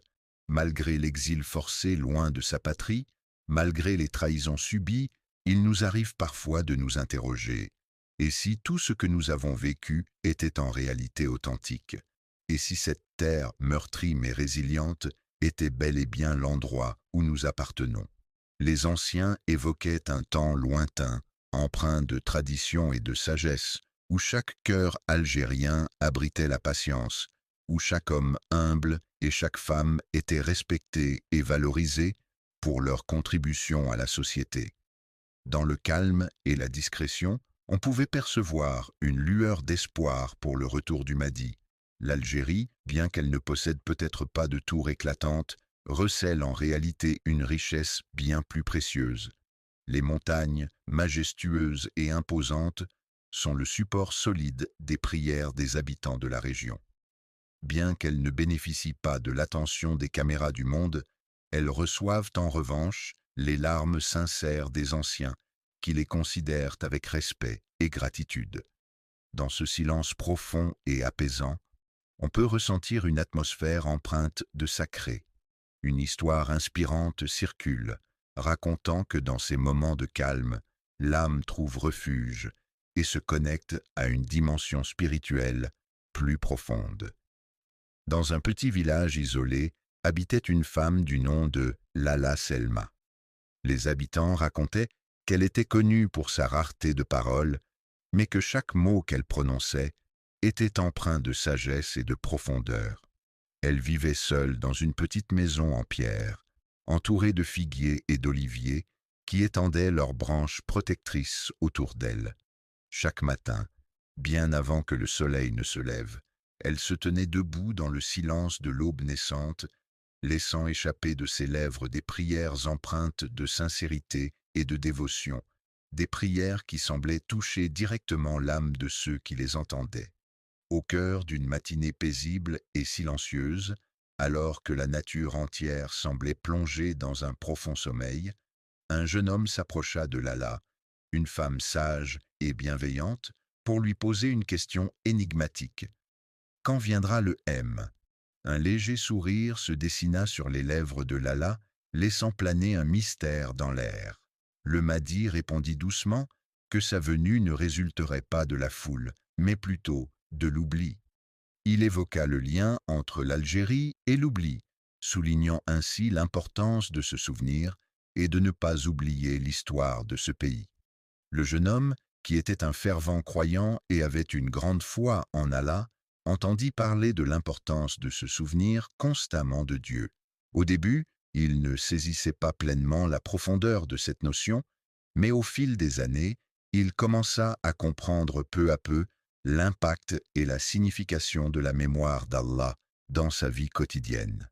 Speaker 1: Malgré l'exil forcé loin de sa patrie, malgré les trahisons subies, il nous arrive parfois de nous interroger. Et si tout ce que nous avons vécu était en réalité authentique? Et si cette terre meurtrie mais résiliente était bel et bien l'endroit où nous appartenons? Les anciens évoquaient un temps lointain, empreint de tradition et de sagesse, où chaque cœur algérien abritait la patience, où chaque homme humble et chaque femme était respecté et valorisé pour leur contribution à la société. Dans le calme et la discrétion, on pouvait percevoir une lueur d'espoir pour le retour du Mahdi. L'Algérie, bien qu'elle ne possède peut-être pas de tour éclatante, recèle en réalité une richesse bien plus précieuse. Les montagnes, majestueuses et imposantes, sont le support solide des prières des habitants de la région. Bien qu'elles ne bénéficient pas de l'attention des caméras du monde, elles reçoivent en revanche les larmes sincères des anciens, qui les considèrent avec respect et gratitude. Dans ce silence profond et apaisant, on peut ressentir une atmosphère empreinte de sacré. Une histoire inspirante circule, racontant que dans ces moments de calme, l'âme trouve refuge et se connecte à une dimension spirituelle plus profonde. Dans un petit village isolé, habitait une femme du nom de Lala Selma. Les habitants racontaient qu'elle était connue pour sa rareté de parole, mais que chaque mot qu'elle prononçait était empreint de sagesse et de profondeur. Elle vivait seule dans une petite maison en pierre, entourée de figuiers et d'oliviers qui étendaient leurs branches protectrices autour d'elle. Chaque matin, bien avant que le soleil ne se lève, elle se tenait debout dans le silence de l'aube naissante, laissant échapper de ses lèvres des prières empreintes de sincérité et de dévotion, des prières qui semblaient toucher directement l'âme de ceux qui les entendaient. Au cœur d'une matinée paisible et silencieuse, alors que la nature entière semblait plongée dans un profond sommeil, un jeune homme s'approcha de Lala, une femme sage et bienveillante, pour lui poser une question énigmatique. Quand viendra le M? Un léger sourire se dessina sur les lèvres de Lala, laissant planer un mystère dans l'air. Le Mahdi répondit doucement que sa venue ne résulterait pas de la foule, mais plutôt de l'oubli. Il évoqua le lien entre l'Algérie et l'oubli, soulignant ainsi l'importance de se souvenir et de ne pas oublier l'histoire de ce pays. Le jeune homme, qui était un fervent croyant et avait une grande foi en Allah, entendit parler de l'importance de se souvenir constamment de Dieu. Au début, il ne saisissait pas pleinement la profondeur de cette notion, mais au fil des années, il commença à comprendre peu à peu l'impact et la signification de la mémoire d'Allah dans sa vie quotidienne.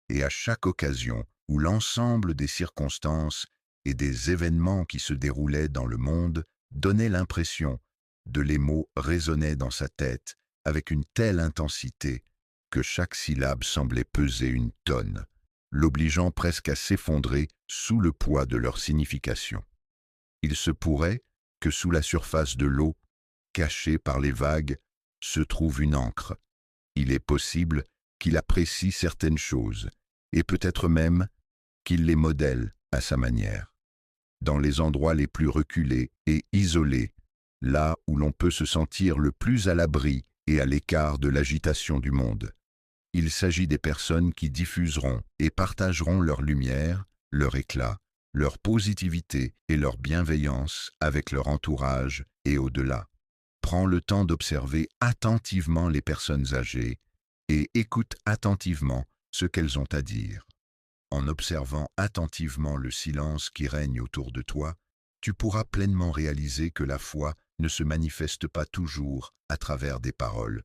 Speaker 1: Et à chaque occasion où l'ensemble des circonstances et des événements qui se déroulaient dans le monde donnaient l'impression de les mots résonnaient dans sa tête avec une telle intensité que chaque syllabe semblait peser une tonne, l'obligeant presque à s'effondrer sous le poids de leur signification. Il se pourrait que sous la surface de l'eau, cachée par les vagues, se trouve une encre. Il est possible qu'il apprécie certaines choses, et peut-être même qu'il les modèle à sa manière. Dans les endroits les plus reculés et isolés, là où l'on peut se sentir le plus à l'abri et à l'écart de l'agitation du monde. Il s'agit des personnes qui diffuseront et partageront leur lumière, leur éclat, leur positivité et leur bienveillance avec leur entourage et au-delà. Prends le temps d'observer attentivement les personnes âgées et écoute attentivement ce qu'elles ont à dire. En observant attentivement le silence qui règne autour de toi, tu pourras pleinement réaliser que la foi ne se manifeste pas toujours à travers des paroles,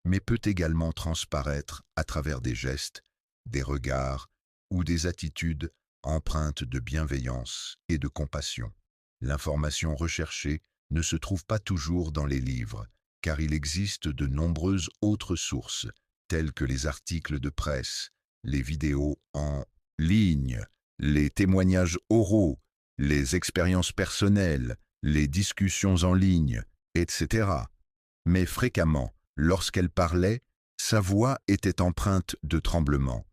Speaker 1: mais peut également transparaître à travers des gestes, des regards ou des attitudes empreintes de bienveillance et de compassion. L'information recherchée ne se trouve pas toujours dans les livres, car il existe de nombreuses autres sources, telles que les articles de presse, les vidéos en ligne, les témoignages oraux, les expériences personnelles, les discussions en ligne, etc. Mais fréquemment, lorsqu'elle parlait, sa voix était empreinte de tremblement,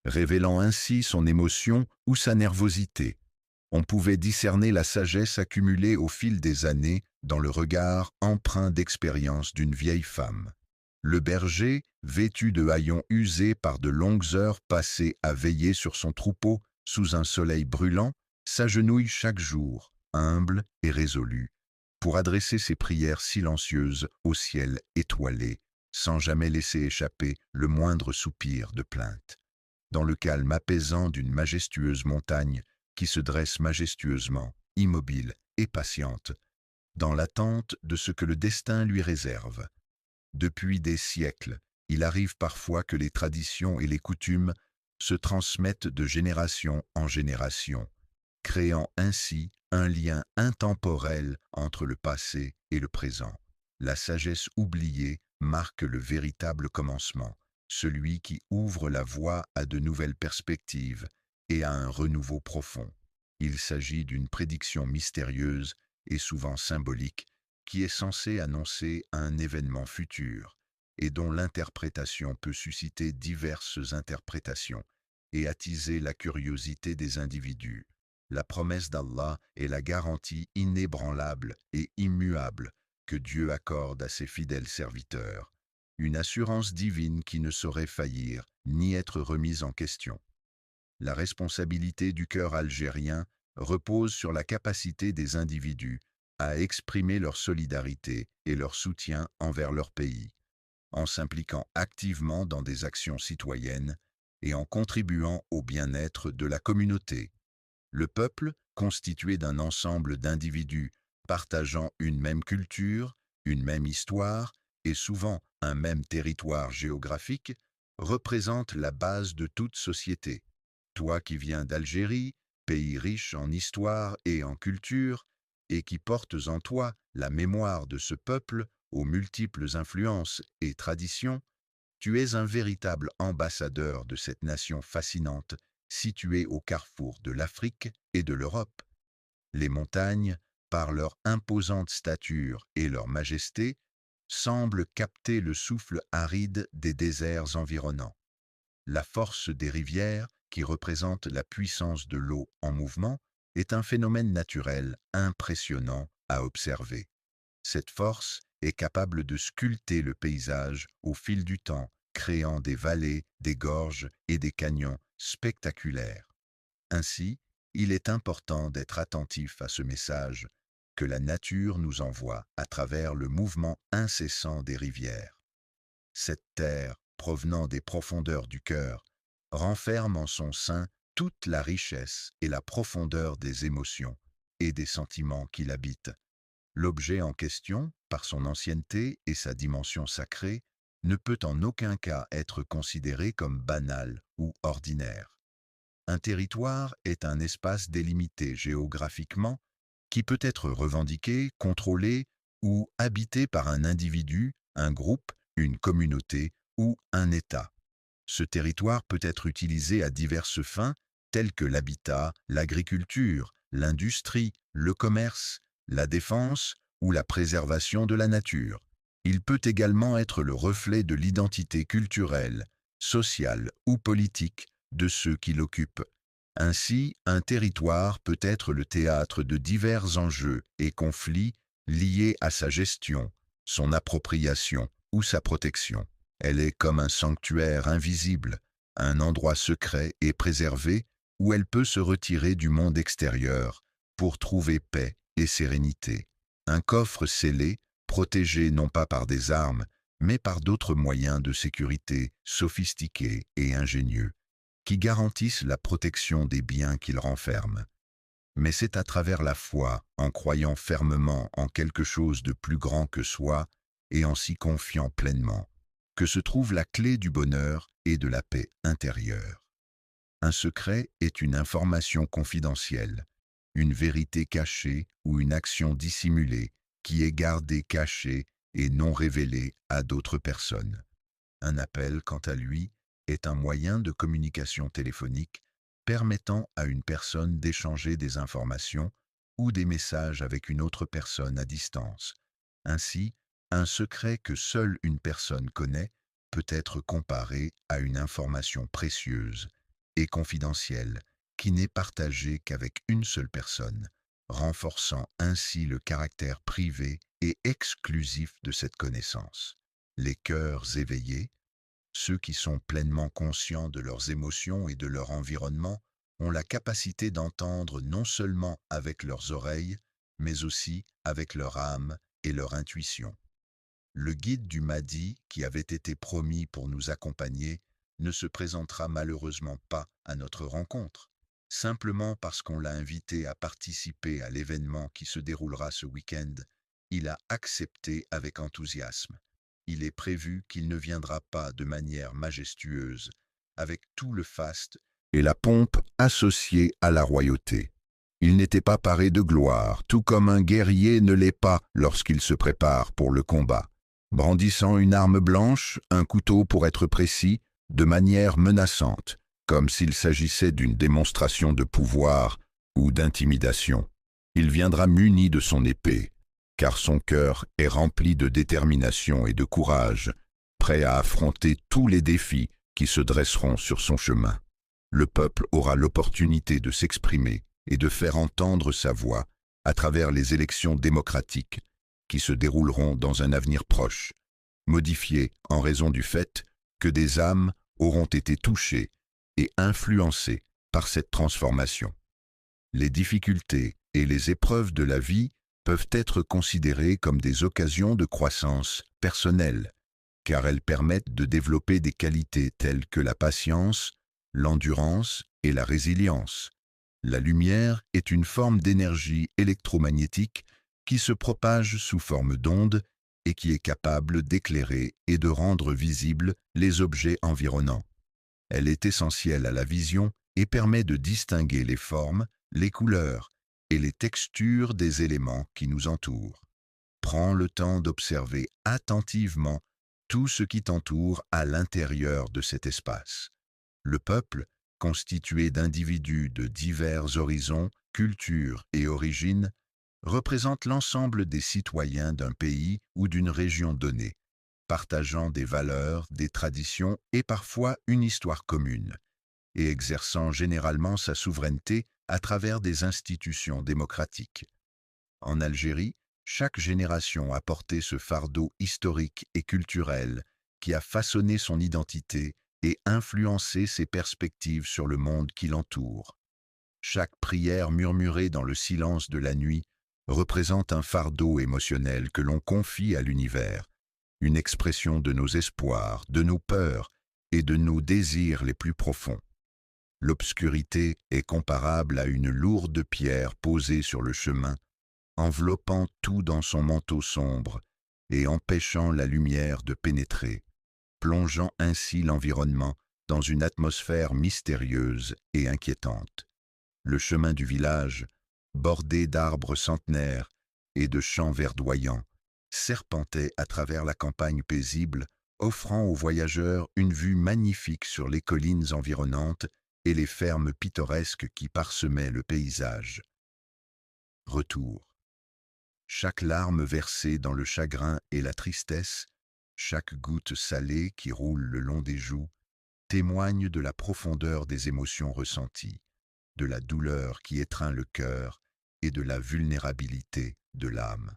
Speaker 1: révélant ainsi son émotion ou sa nervosité. On pouvait discerner la sagesse accumulée au fil des années dans le regard empreint d'expérience d'une vieille femme. Le berger, vêtu de haillons usés par de longues heures passées à veiller sur son troupeau sous un soleil brûlant, s'agenouille chaque jour, humble et résolu, pour adresser ses prières silencieuses au ciel étoilé, sans jamais laisser échapper le moindre soupir de plainte. Dans le calme apaisant d'une majestueuse montagne qui se dresse majestueusement, immobile et patiente, dans l'attente de ce que le destin lui réserve. Depuis des siècles, il arrive parfois que les traditions et les coutumes se transmettent de génération en génération, créant ainsi un lien intemporel entre le passé et le présent. La sagesse oubliée marque le véritable commencement, celui qui ouvre la voie à de nouvelles perspectives et à un renouveau profond. Il s'agit d'une prédiction mystérieuse et souvent symbolique qui est censée annoncer un événement futur et dont l'interprétation peut susciter diverses interprétations et attiser la curiosité des individus. La promesse d'Allah est la garantie inébranlable et immuable que Dieu accorde à ses fidèles serviteurs, une assurance divine qui ne saurait faillir ni être remise en question. La responsabilité du cœur algérien repose sur la capacité des individus à exprimer leur solidarité et leur soutien envers leur pays, en s'impliquant activement dans des actions citoyennes et en contribuant au bien-être de la communauté. Le peuple, constitué d'un ensemble d'individus partageant une même culture, une même histoire et souvent un même territoire géographique, représente la base de toute société. Toi qui viens d'Algérie, pays riche en histoire et en culture, et qui portes en toi la mémoire de ce peuple aux multiples influences et traditions, tu es un véritable ambassadeur de cette nation fascinante située au carrefour de l'Afrique et de l'Europe. Les montagnes, par leur imposante stature et leur majesté, semblent capter le souffle aride des déserts environnants. La force des rivières, qui représente la puissance de l'eau en mouvement, est un phénomène naturel impressionnant à observer. Cette force est capable de sculpter le paysage au fil du temps, créant des vallées, des gorges et des canyons spectaculaires. Ainsi, il est important d'être attentif à ce message que la nature nous envoie à travers le mouvement incessant des rivières. Cette terre, provenant des profondeurs du cœur, renferme en son sein toute la richesse et la profondeur des émotions et des sentiments qui l'habitent. L'objet en question, par son ancienneté et sa dimension sacrée, ne peut en aucun cas être considéré comme banal ou ordinaire. Un territoire est un espace délimité géographiquement qui peut être revendiqué, contrôlé ou habité par un individu, un groupe, une communauté ou un État. Ce territoire peut être utilisé à diverses fins, telles que l'habitat, l'agriculture, l'industrie, le commerce, la défense ou la préservation de la nature. Il peut également être le reflet de l'identité culturelle, sociale ou politique de ceux qui l'occupent. Ainsi, un territoire peut être le théâtre de divers enjeux et conflits liés à sa gestion, son appropriation ou sa protection. Elle est comme un sanctuaire invisible, un endroit secret et préservé où elle peut se retirer du monde extérieur pour trouver paix et sérénité. Un coffre scellé, protégé non pas par des armes, mais par d'autres moyens de sécurité sophistiqués et ingénieux, qui garantissent la protection des biens qu'il renferme. Mais c'est à travers la foi, en croyant fermement en quelque chose de plus grand que soi et en s'y confiant pleinement, que se trouve la clé du bonheur et de la paix intérieure. Un secret est une information confidentielle, une vérité cachée ou une action dissimulée qui est gardée cachée et non révélée à d'autres personnes. Un appel, quant à lui, est un moyen de communication téléphonique permettant à une personne d'échanger des informations ou des messages avec une autre personne à distance. Ainsi, un secret que seule une personne connaît peut être comparé à une information précieuse et confidentielle qui n'est partagée qu'avec une seule personne, renforçant ainsi le caractère privé et exclusif de cette connaissance. Les cœurs éveillés, ceux qui sont pleinement conscients de leurs émotions et de leur environnement, ont la capacité d'entendre non seulement avec leurs oreilles, mais aussi avec leur âme et leur intuition. Le guide du Mahdi, qui avait été promis pour nous accompagner, ne se présentera malheureusement pas à notre rencontre, simplement parce qu'on l'a invité à participer à l'événement qui se déroulera ce week-end. Il a accepté avec enthousiasme. Il est prévu qu'il ne viendra pas de manière majestueuse, avec tout le faste et la pompe associée à la royauté. Il n'était pas paré de gloire, tout comme un guerrier ne l'est pas lorsqu'il se prépare pour le combat. Brandissant une arme blanche, un couteau pour être précis, de manière menaçante, comme s'il s'agissait d'une démonstration de pouvoir ou d'intimidation. Il viendra muni de son épée, car son cœur est rempli de détermination et de courage, prêt à affronter tous les défis qui se dresseront sur son chemin. Le peuple aura l'opportunité de s'exprimer et de faire entendre sa voix à travers les élections démocratiques qui se dérouleront dans un avenir proche, modifiées en raison du fait que des âmes auront été touchées et influencées par cette transformation. Les difficultés et les épreuves de la vie peuvent être considérées comme des occasions de croissance personnelle, car elles permettent de développer des qualités telles que la patience, l'endurance et la résilience. La lumière est une forme d'énergie électromagnétique qui se propage sous forme d'ondes et qui est capable d'éclairer et de rendre visibles les objets environnants. Elle est essentielle à la vision et permet de distinguer les formes, les couleurs et les textures des éléments qui nous entourent. Prends le temps d'observer attentivement tout ce qui t'entoure à l'intérieur de cet espace. Le peuple, constitué d'individus de divers horizons, cultures et origines, représente l'ensemble des citoyens d'un pays ou d'une région donnée, partageant des valeurs, des traditions et parfois une histoire commune, et exerçant généralement sa souveraineté à travers des institutions démocratiques. En Algérie, chaque génération a porté ce fardeau historique et culturel qui a façonné son identité et influencé ses perspectives sur le monde qui l'entoure. Chaque prière murmurée dans le silence de la nuit représente un fardeau émotionnel que l'on confie à l'univers, une expression de nos espoirs, de nos peurs et de nos désirs les plus profonds. L'obscurité est comparable à une lourde pierre posée sur le chemin, enveloppant tout dans son manteau sombre et empêchant la lumière de pénétrer, plongeant ainsi l'environnement dans une atmosphère mystérieuse et inquiétante. Le chemin du village, bordé d'arbres centenaires et de champs verdoyants, serpentait à travers la campagne paisible, offrant aux voyageurs une vue magnifique sur les collines environnantes et les fermes pittoresques qui parsemaient le paysage. Retour. Chaque larme versée dans le chagrin et la tristesse, chaque goutte salée qui roule le long des joues, témoigne de la profondeur des émotions ressenties, de la douleur qui étreint le cœur et de la vulnérabilité de l'âme.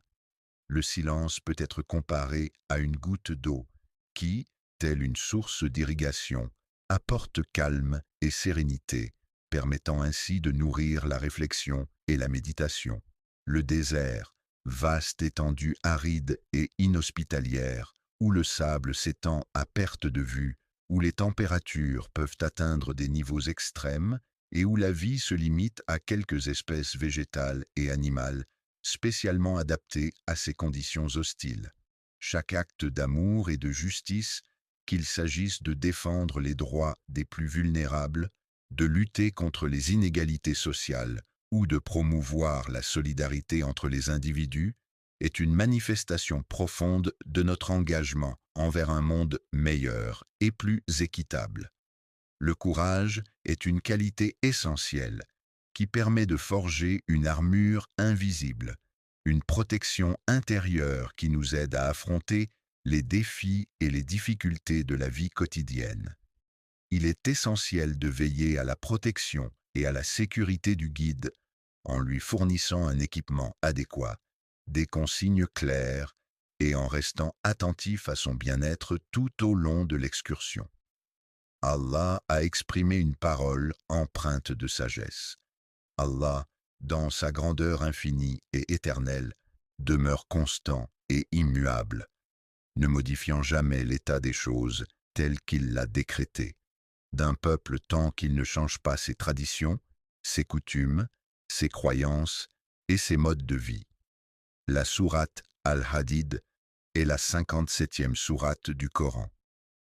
Speaker 1: Le silence peut être comparé à une goutte d'eau qui, telle une source d'irrigation, apporte calme et sérénité, permettant ainsi de nourrir la réflexion et la méditation. Le désert, vaste étendue aride et inhospitalière, où le sable s'étend à perte de vue, où les températures peuvent atteindre des niveaux extrêmes et où la vie se limite à quelques espèces végétales et animales spécialement adaptées à ces conditions hostiles. Chaque acte d'amour et de justice, qu'il s'agisse de défendre les droits des plus vulnérables, de lutter contre les inégalités sociales ou de promouvoir la solidarité entre les individus, est une manifestation profonde de notre engagement envers un monde meilleur et plus équitable. Le courage est une qualité essentielle qui permet de forger une armure invisible, une protection intérieure qui nous aide à affronter les défis et les difficultés de la vie quotidienne. Il est essentiel de veiller à la protection et à la sécurité du guide en lui fournissant un équipement adéquat, des consignes claires et en restant attentif à son bien-être tout au long de l'excursion. Allah a exprimé une parole empreinte de sagesse. Allah, dans sa grandeur infinie et éternelle, demeure constant et immuable, ne modifiant jamais l'état des choses tel qu'il l'a décrété. D'un peuple tant qu'il ne change pas ses traditions, ses coutumes, ses croyances et ses modes de vie. La sourate Al-Hadid est la 57e sourate du Coran.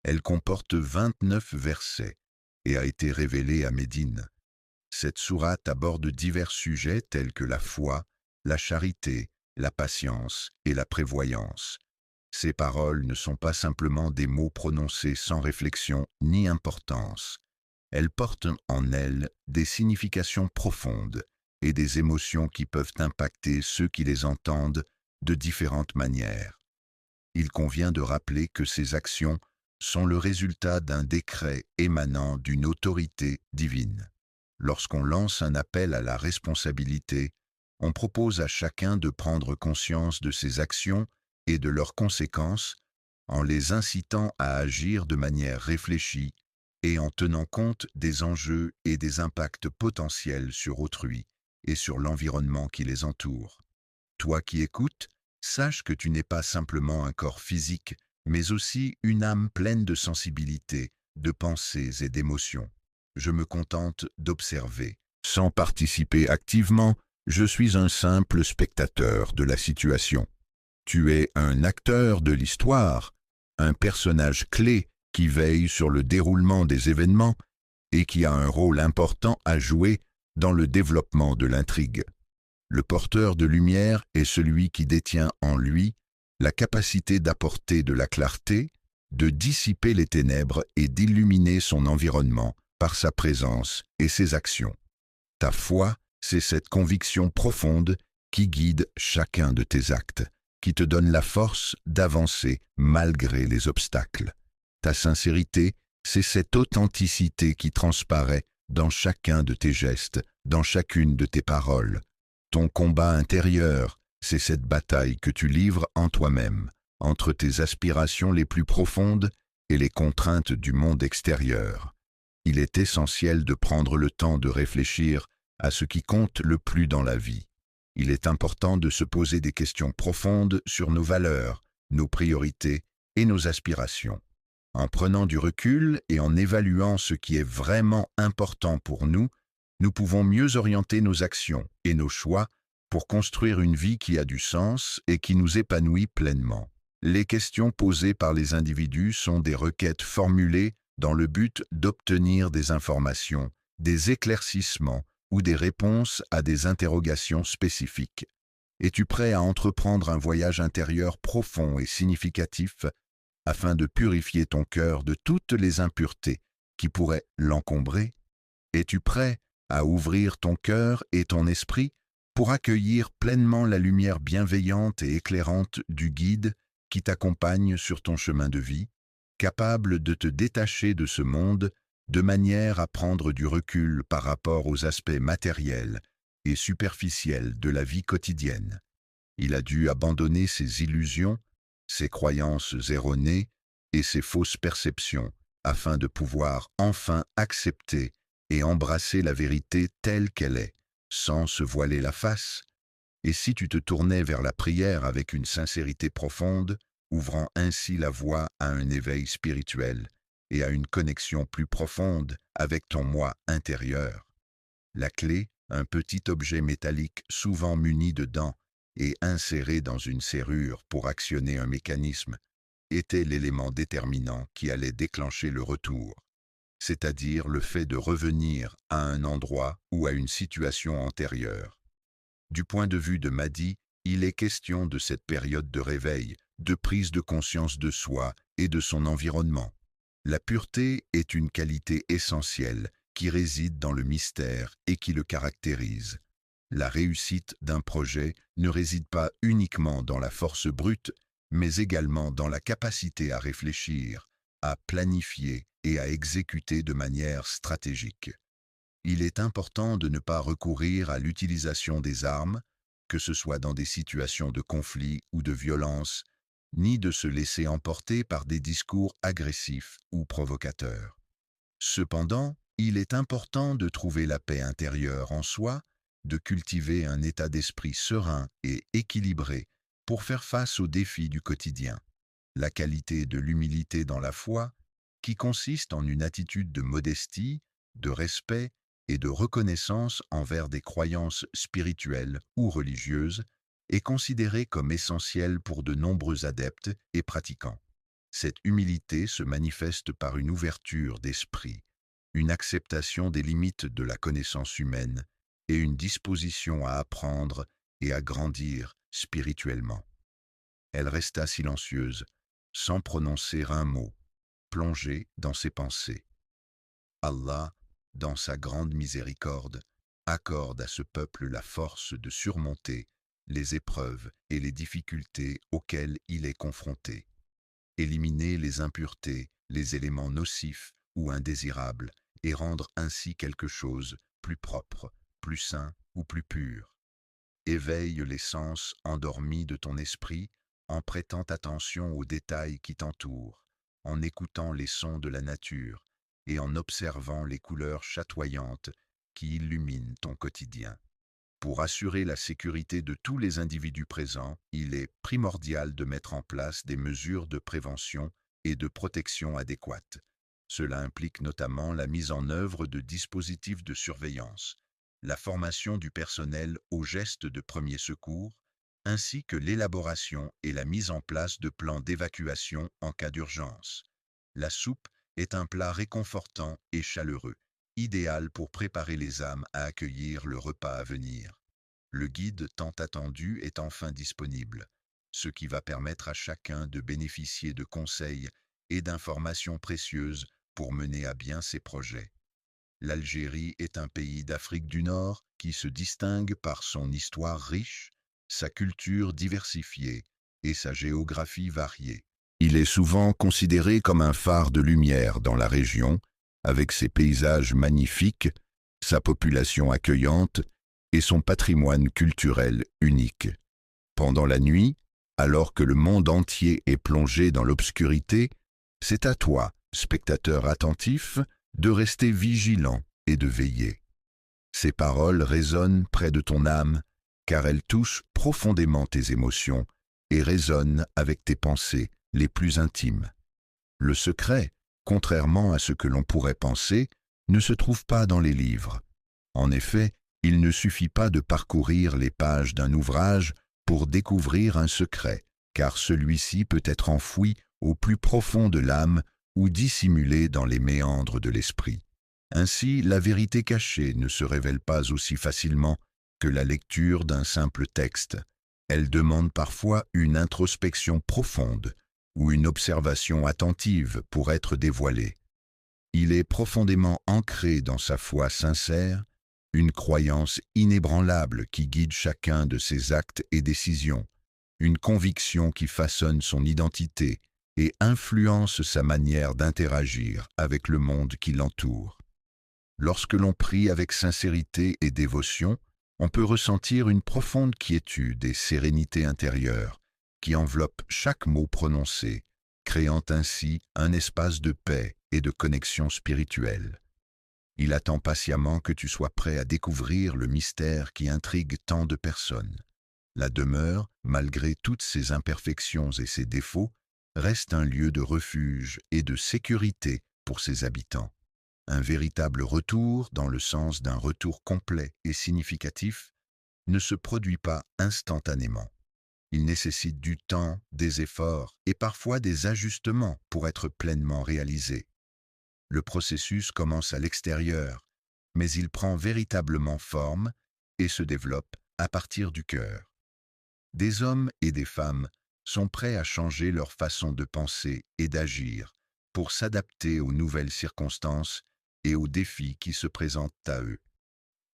Speaker 1: Elle comporte 29 versets et a été révélée à Médine. Cette sourate aborde divers sujets tels que la foi, la charité, la patience et la prévoyance. Ces paroles ne sont pas simplement des mots prononcés sans réflexion ni importance. Elles portent en elles des significations profondes et des émotions qui peuvent impacter ceux qui les entendent de différentes manières. Il convient de rappeler que ces actions sont le résultat d'un décret émanant d'une autorité divine. Lorsqu'on lance un appel à la responsabilité, on propose à chacun de prendre conscience de ses actions et de leurs conséquences en les incitant à agir de manière réfléchie et en tenant compte des enjeux et des impacts potentiels sur autrui et sur l'environnement qui les entoure. Toi qui écoutes, sache que tu n'es pas simplement un corps physique, mais aussi une âme pleine de sensibilité, de pensées et d'émotions. Je me contente d'observer. Sans participer activement, je suis un simple spectateur de la situation. Tu es un acteur de l'histoire, un personnage clé qui veille sur le déroulement des événements et qui a un rôle important à jouer dans le développement de l'intrigue. Le porteur de lumière est celui qui détient en lui la capacité d'apporter de la clarté, de dissiper les ténèbres et d'illuminer son environnement par sa présence et ses actions. Ta foi, c'est cette conviction profonde qui guide chacun de tes actes, qui te donne la force d'avancer malgré les obstacles. Ta sincérité, c'est cette authenticité qui transparaît dans chacun de tes gestes, dans chacune de tes paroles. Ton combat intérieur, c'est cette bataille que tu livres en toi-même, entre tes aspirations les plus profondes et les contraintes du monde extérieur. Il est essentiel de prendre le temps de réfléchir à ce qui compte le plus dans la vie. Il est important de se poser des questions profondes sur nos valeurs, nos priorités et nos aspirations. En prenant du recul et en évaluant ce qui est vraiment important pour nous, nous pouvons mieux orienter nos actions et nos choix pour construire une vie qui a du sens et qui nous épanouit pleinement. Les questions posées par les individus sont des requêtes formulées dans le but d'obtenir des informations, des éclaircissements ou des réponses à des interrogations spécifiques. Es-tu prêt à entreprendre un voyage intérieur profond et significatif afin de purifier ton cœur de toutes les impuretés qui pourraient l'encombrer? Es-tu prêt à ouvrir ton cœur et ton esprit pour accueillir pleinement la lumière bienveillante et éclairante du guide qui t'accompagne sur ton chemin de vie, capable de te détacher de ce monde de manière à prendre du recul par rapport aux aspects matériels et superficiels de la vie quotidienne. Il a dû abandonner ses illusions, ses croyances erronées et ses fausses perceptions afin de pouvoir enfin accepter et embrasser la vérité telle qu'elle est, sans se voiler la face. Et si tu te tournais vers la prière avec une sincérité profonde, ouvrant ainsi la voie à un éveil spirituel et à une connexion plus profonde avec ton moi intérieur. La clé, un petit objet métallique souvent muni de dents et inséré dans une serrure pour actionner un mécanisme, était l'élément déterminant qui allait déclencher le retour, c'est-à-dire le fait de revenir à un endroit ou à une situation antérieure. Du point de vue de Mahdi, il est question de cette période de réveil, de prise de conscience de soi et de son environnement. La pureté est une qualité essentielle qui réside dans le mystère et qui le caractérise. La réussite d'un projet ne réside pas uniquement dans la force brute, mais également dans la capacité à réfléchir, à planifier et à exécuter de manière stratégique. Il est important de ne pas recourir à l'utilisation des armes, que ce soit dans des situations de conflit ou de violence, ni de se laisser emporter par des discours agressifs ou provocateurs. Cependant, il est important de trouver la paix intérieure en soi, de cultiver un état d'esprit serein et équilibré pour faire face aux défis du quotidien. La qualité de l'humilité dans la foi, qui consiste en une attitude de modestie, de respect et de reconnaissance envers des croyances spirituelles ou religieuses, est considérée comme essentielle pour de nombreux adeptes et pratiquants. Cette humilité se manifeste par une ouverture d'esprit, une acceptation des limites de la connaissance humaine et une disposition à apprendre et à grandir spirituellement. Elle resta silencieuse, sans prononcer un mot, plongée dans ses pensées. Allah, dans sa grande miséricorde, accorde à ce peuple la force de surmonter les épreuves et les difficultés auxquelles il est confronté. Éliminer les impuretés, les éléments nocifs ou indésirables, et rendre ainsi quelque chose plus propre, plus sain ou plus pur. Éveille les sens endormis de ton esprit en prêtant attention aux détails qui t'entourent, en écoutant les sons de la nature et en observant les couleurs chatoyantes qui illuminent ton quotidien. Pour assurer la sécurité de tous les individus présents, il est primordial de mettre en place des mesures de prévention et de protection adéquates. Cela implique notamment la mise en œuvre de dispositifs de surveillance, la formation du personnel aux gestes de premier secours, ainsi que l'élaboration et la mise en place de plans d'évacuation en cas d'urgence. La soupe est un plat réconfortant et chaleureux, idéal pour préparer les âmes à accueillir le repas à venir. Le guide tant attendu est enfin disponible, ce qui va permettre à chacun de bénéficier de conseils et d'informations précieuses pour mener à bien ses projets. L'Algérie est un pays d'Afrique du Nord qui se distingue par son histoire riche, sa culture diversifiée et sa géographie variée. Il est souvent considéré comme un phare de lumière dans la région, avec ses paysages magnifiques, sa population accueillante et son patrimoine culturel unique. Pendant la nuit, alors que le monde entier est plongé dans l'obscurité, c'est à toi, spectateur attentif, de rester vigilant et de veiller. Ces paroles résonnent près de ton âme, car elles touchent profondément tes émotions et résonnent avec tes pensées les plus intimes. Le secret, contrairement à ce que l'on pourrait penser, ne se trouve pas dans les livres. En effet, il ne suffit pas de parcourir les pages d'un ouvrage pour découvrir un secret, car celui-ci peut être enfoui au plus profond de l'âme ou dissimulé dans les méandres de l'esprit. Ainsi, la vérité cachée ne se révèle pas aussi facilement que la lecture d'un simple texte. Elle demande parfois une introspection profonde ou une observation attentive pour être dévoilée. Il est profondément ancré dans sa foi sincère une croyance inébranlable qui guide chacun de ses actes et décisions, une conviction qui façonne son identité et influence sa manière d'interagir avec le monde qui l'entoure. Lorsque l'on prie avec sincérité et dévotion, on peut ressentir une profonde quiétude et sérénité intérieure qui enveloppe chaque mot prononcé, créant ainsi un espace de paix et de connexion spirituelle. Il attend patiemment que tu sois prêt à découvrir le mystère qui intrigue tant de personnes. La demeure, malgré toutes ses imperfections et ses défauts, reste un lieu de refuge et de sécurité pour ses habitants. Un véritable retour, dans le sens d'un retour complet et significatif, ne se produit pas instantanément. Il nécessite du temps, des efforts et parfois des ajustements pour être pleinement réalisé. Le processus commence à l'extérieur, mais il prend véritablement forme et se développe à partir du cœur. Des hommes et des femmes sont prêts à changer leur façon de penser et d'agir pour s'adapter aux nouvelles circonstances et aux défis qui se présentent à eux.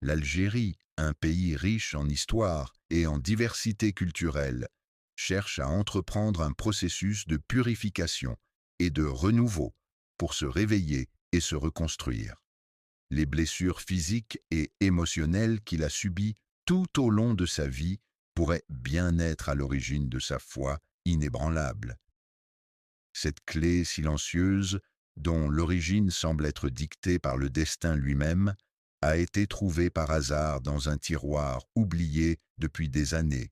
Speaker 1: L'Algérie, un pays riche en histoire et en diversité culturelle, cherche à entreprendre un processus de purification et de renouveau pour se réveiller et se reconstruire. Les blessures physiques et émotionnelles qu'il a subies tout au long de sa vie pourraient bien être à l'origine de sa foi inébranlable. Cette clé silencieuse, dont l'origine semble être dictée par le destin lui-même, a été trouvée par hasard dans un tiroir oublié depuis des années,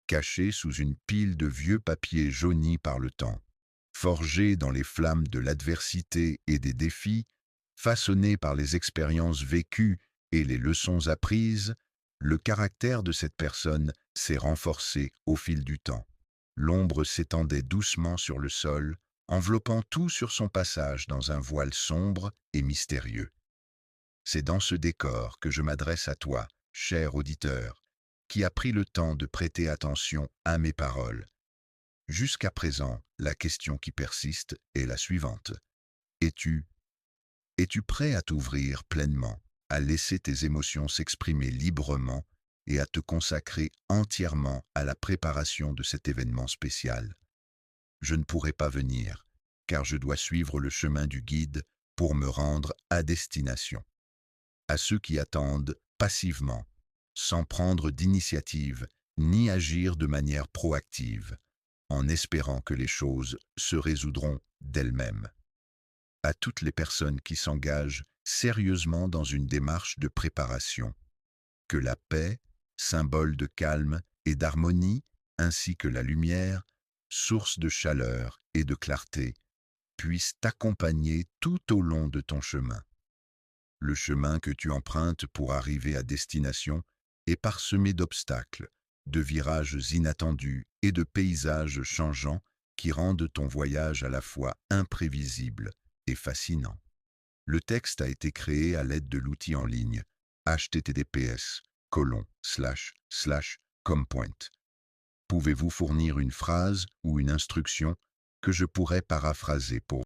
Speaker 1: caché sous une pile de vieux papiers jaunis par le temps. Forgée dans les flammes de l'adversité et des défis, façonnée par les expériences vécues et les leçons apprises, le caractère de cette personne s'est renforcé au fil du temps. L'ombre s'étendait doucement sur le sol, enveloppant tout sur son passage dans un voile sombre et mystérieux. C'est dans ce décor que je m'adresse à toi, cher auditeur, qui a pris le temps de prêter attention à mes paroles. Jusqu'à présent, la question qui persiste est la suivante. Es-tu Es-tu prêt à t'ouvrir pleinement, à laisser tes émotions s'exprimer librement et à te consacrer entièrement à la préparation de cet événement spécial? Je ne pourrai pas venir, car je dois suivre le chemin du guide pour me rendre à destination. À ceux qui attendent passivement, sans prendre d'initiative ni agir de manière proactive, en espérant que les choses se résoudront d'elles-mêmes. À toutes les personnes qui s'engagent sérieusement dans une démarche de préparation, que la paix, symbole de calme et d'harmonie, ainsi que la lumière, source de chaleur et de clarté, puissent t'accompagner tout au long de ton chemin. Le chemin que tu empruntes pour arriver à destination est parsemé d'obstacles, de virages inattendus et de paysages changeants qui rendent ton voyage à la fois imprévisible et fascinant. Le texte a été créé à l'aide de l'outil en ligne https://compoint. Pouvez-vous fournir une phrase ou une instruction que je pourrais paraphraser pour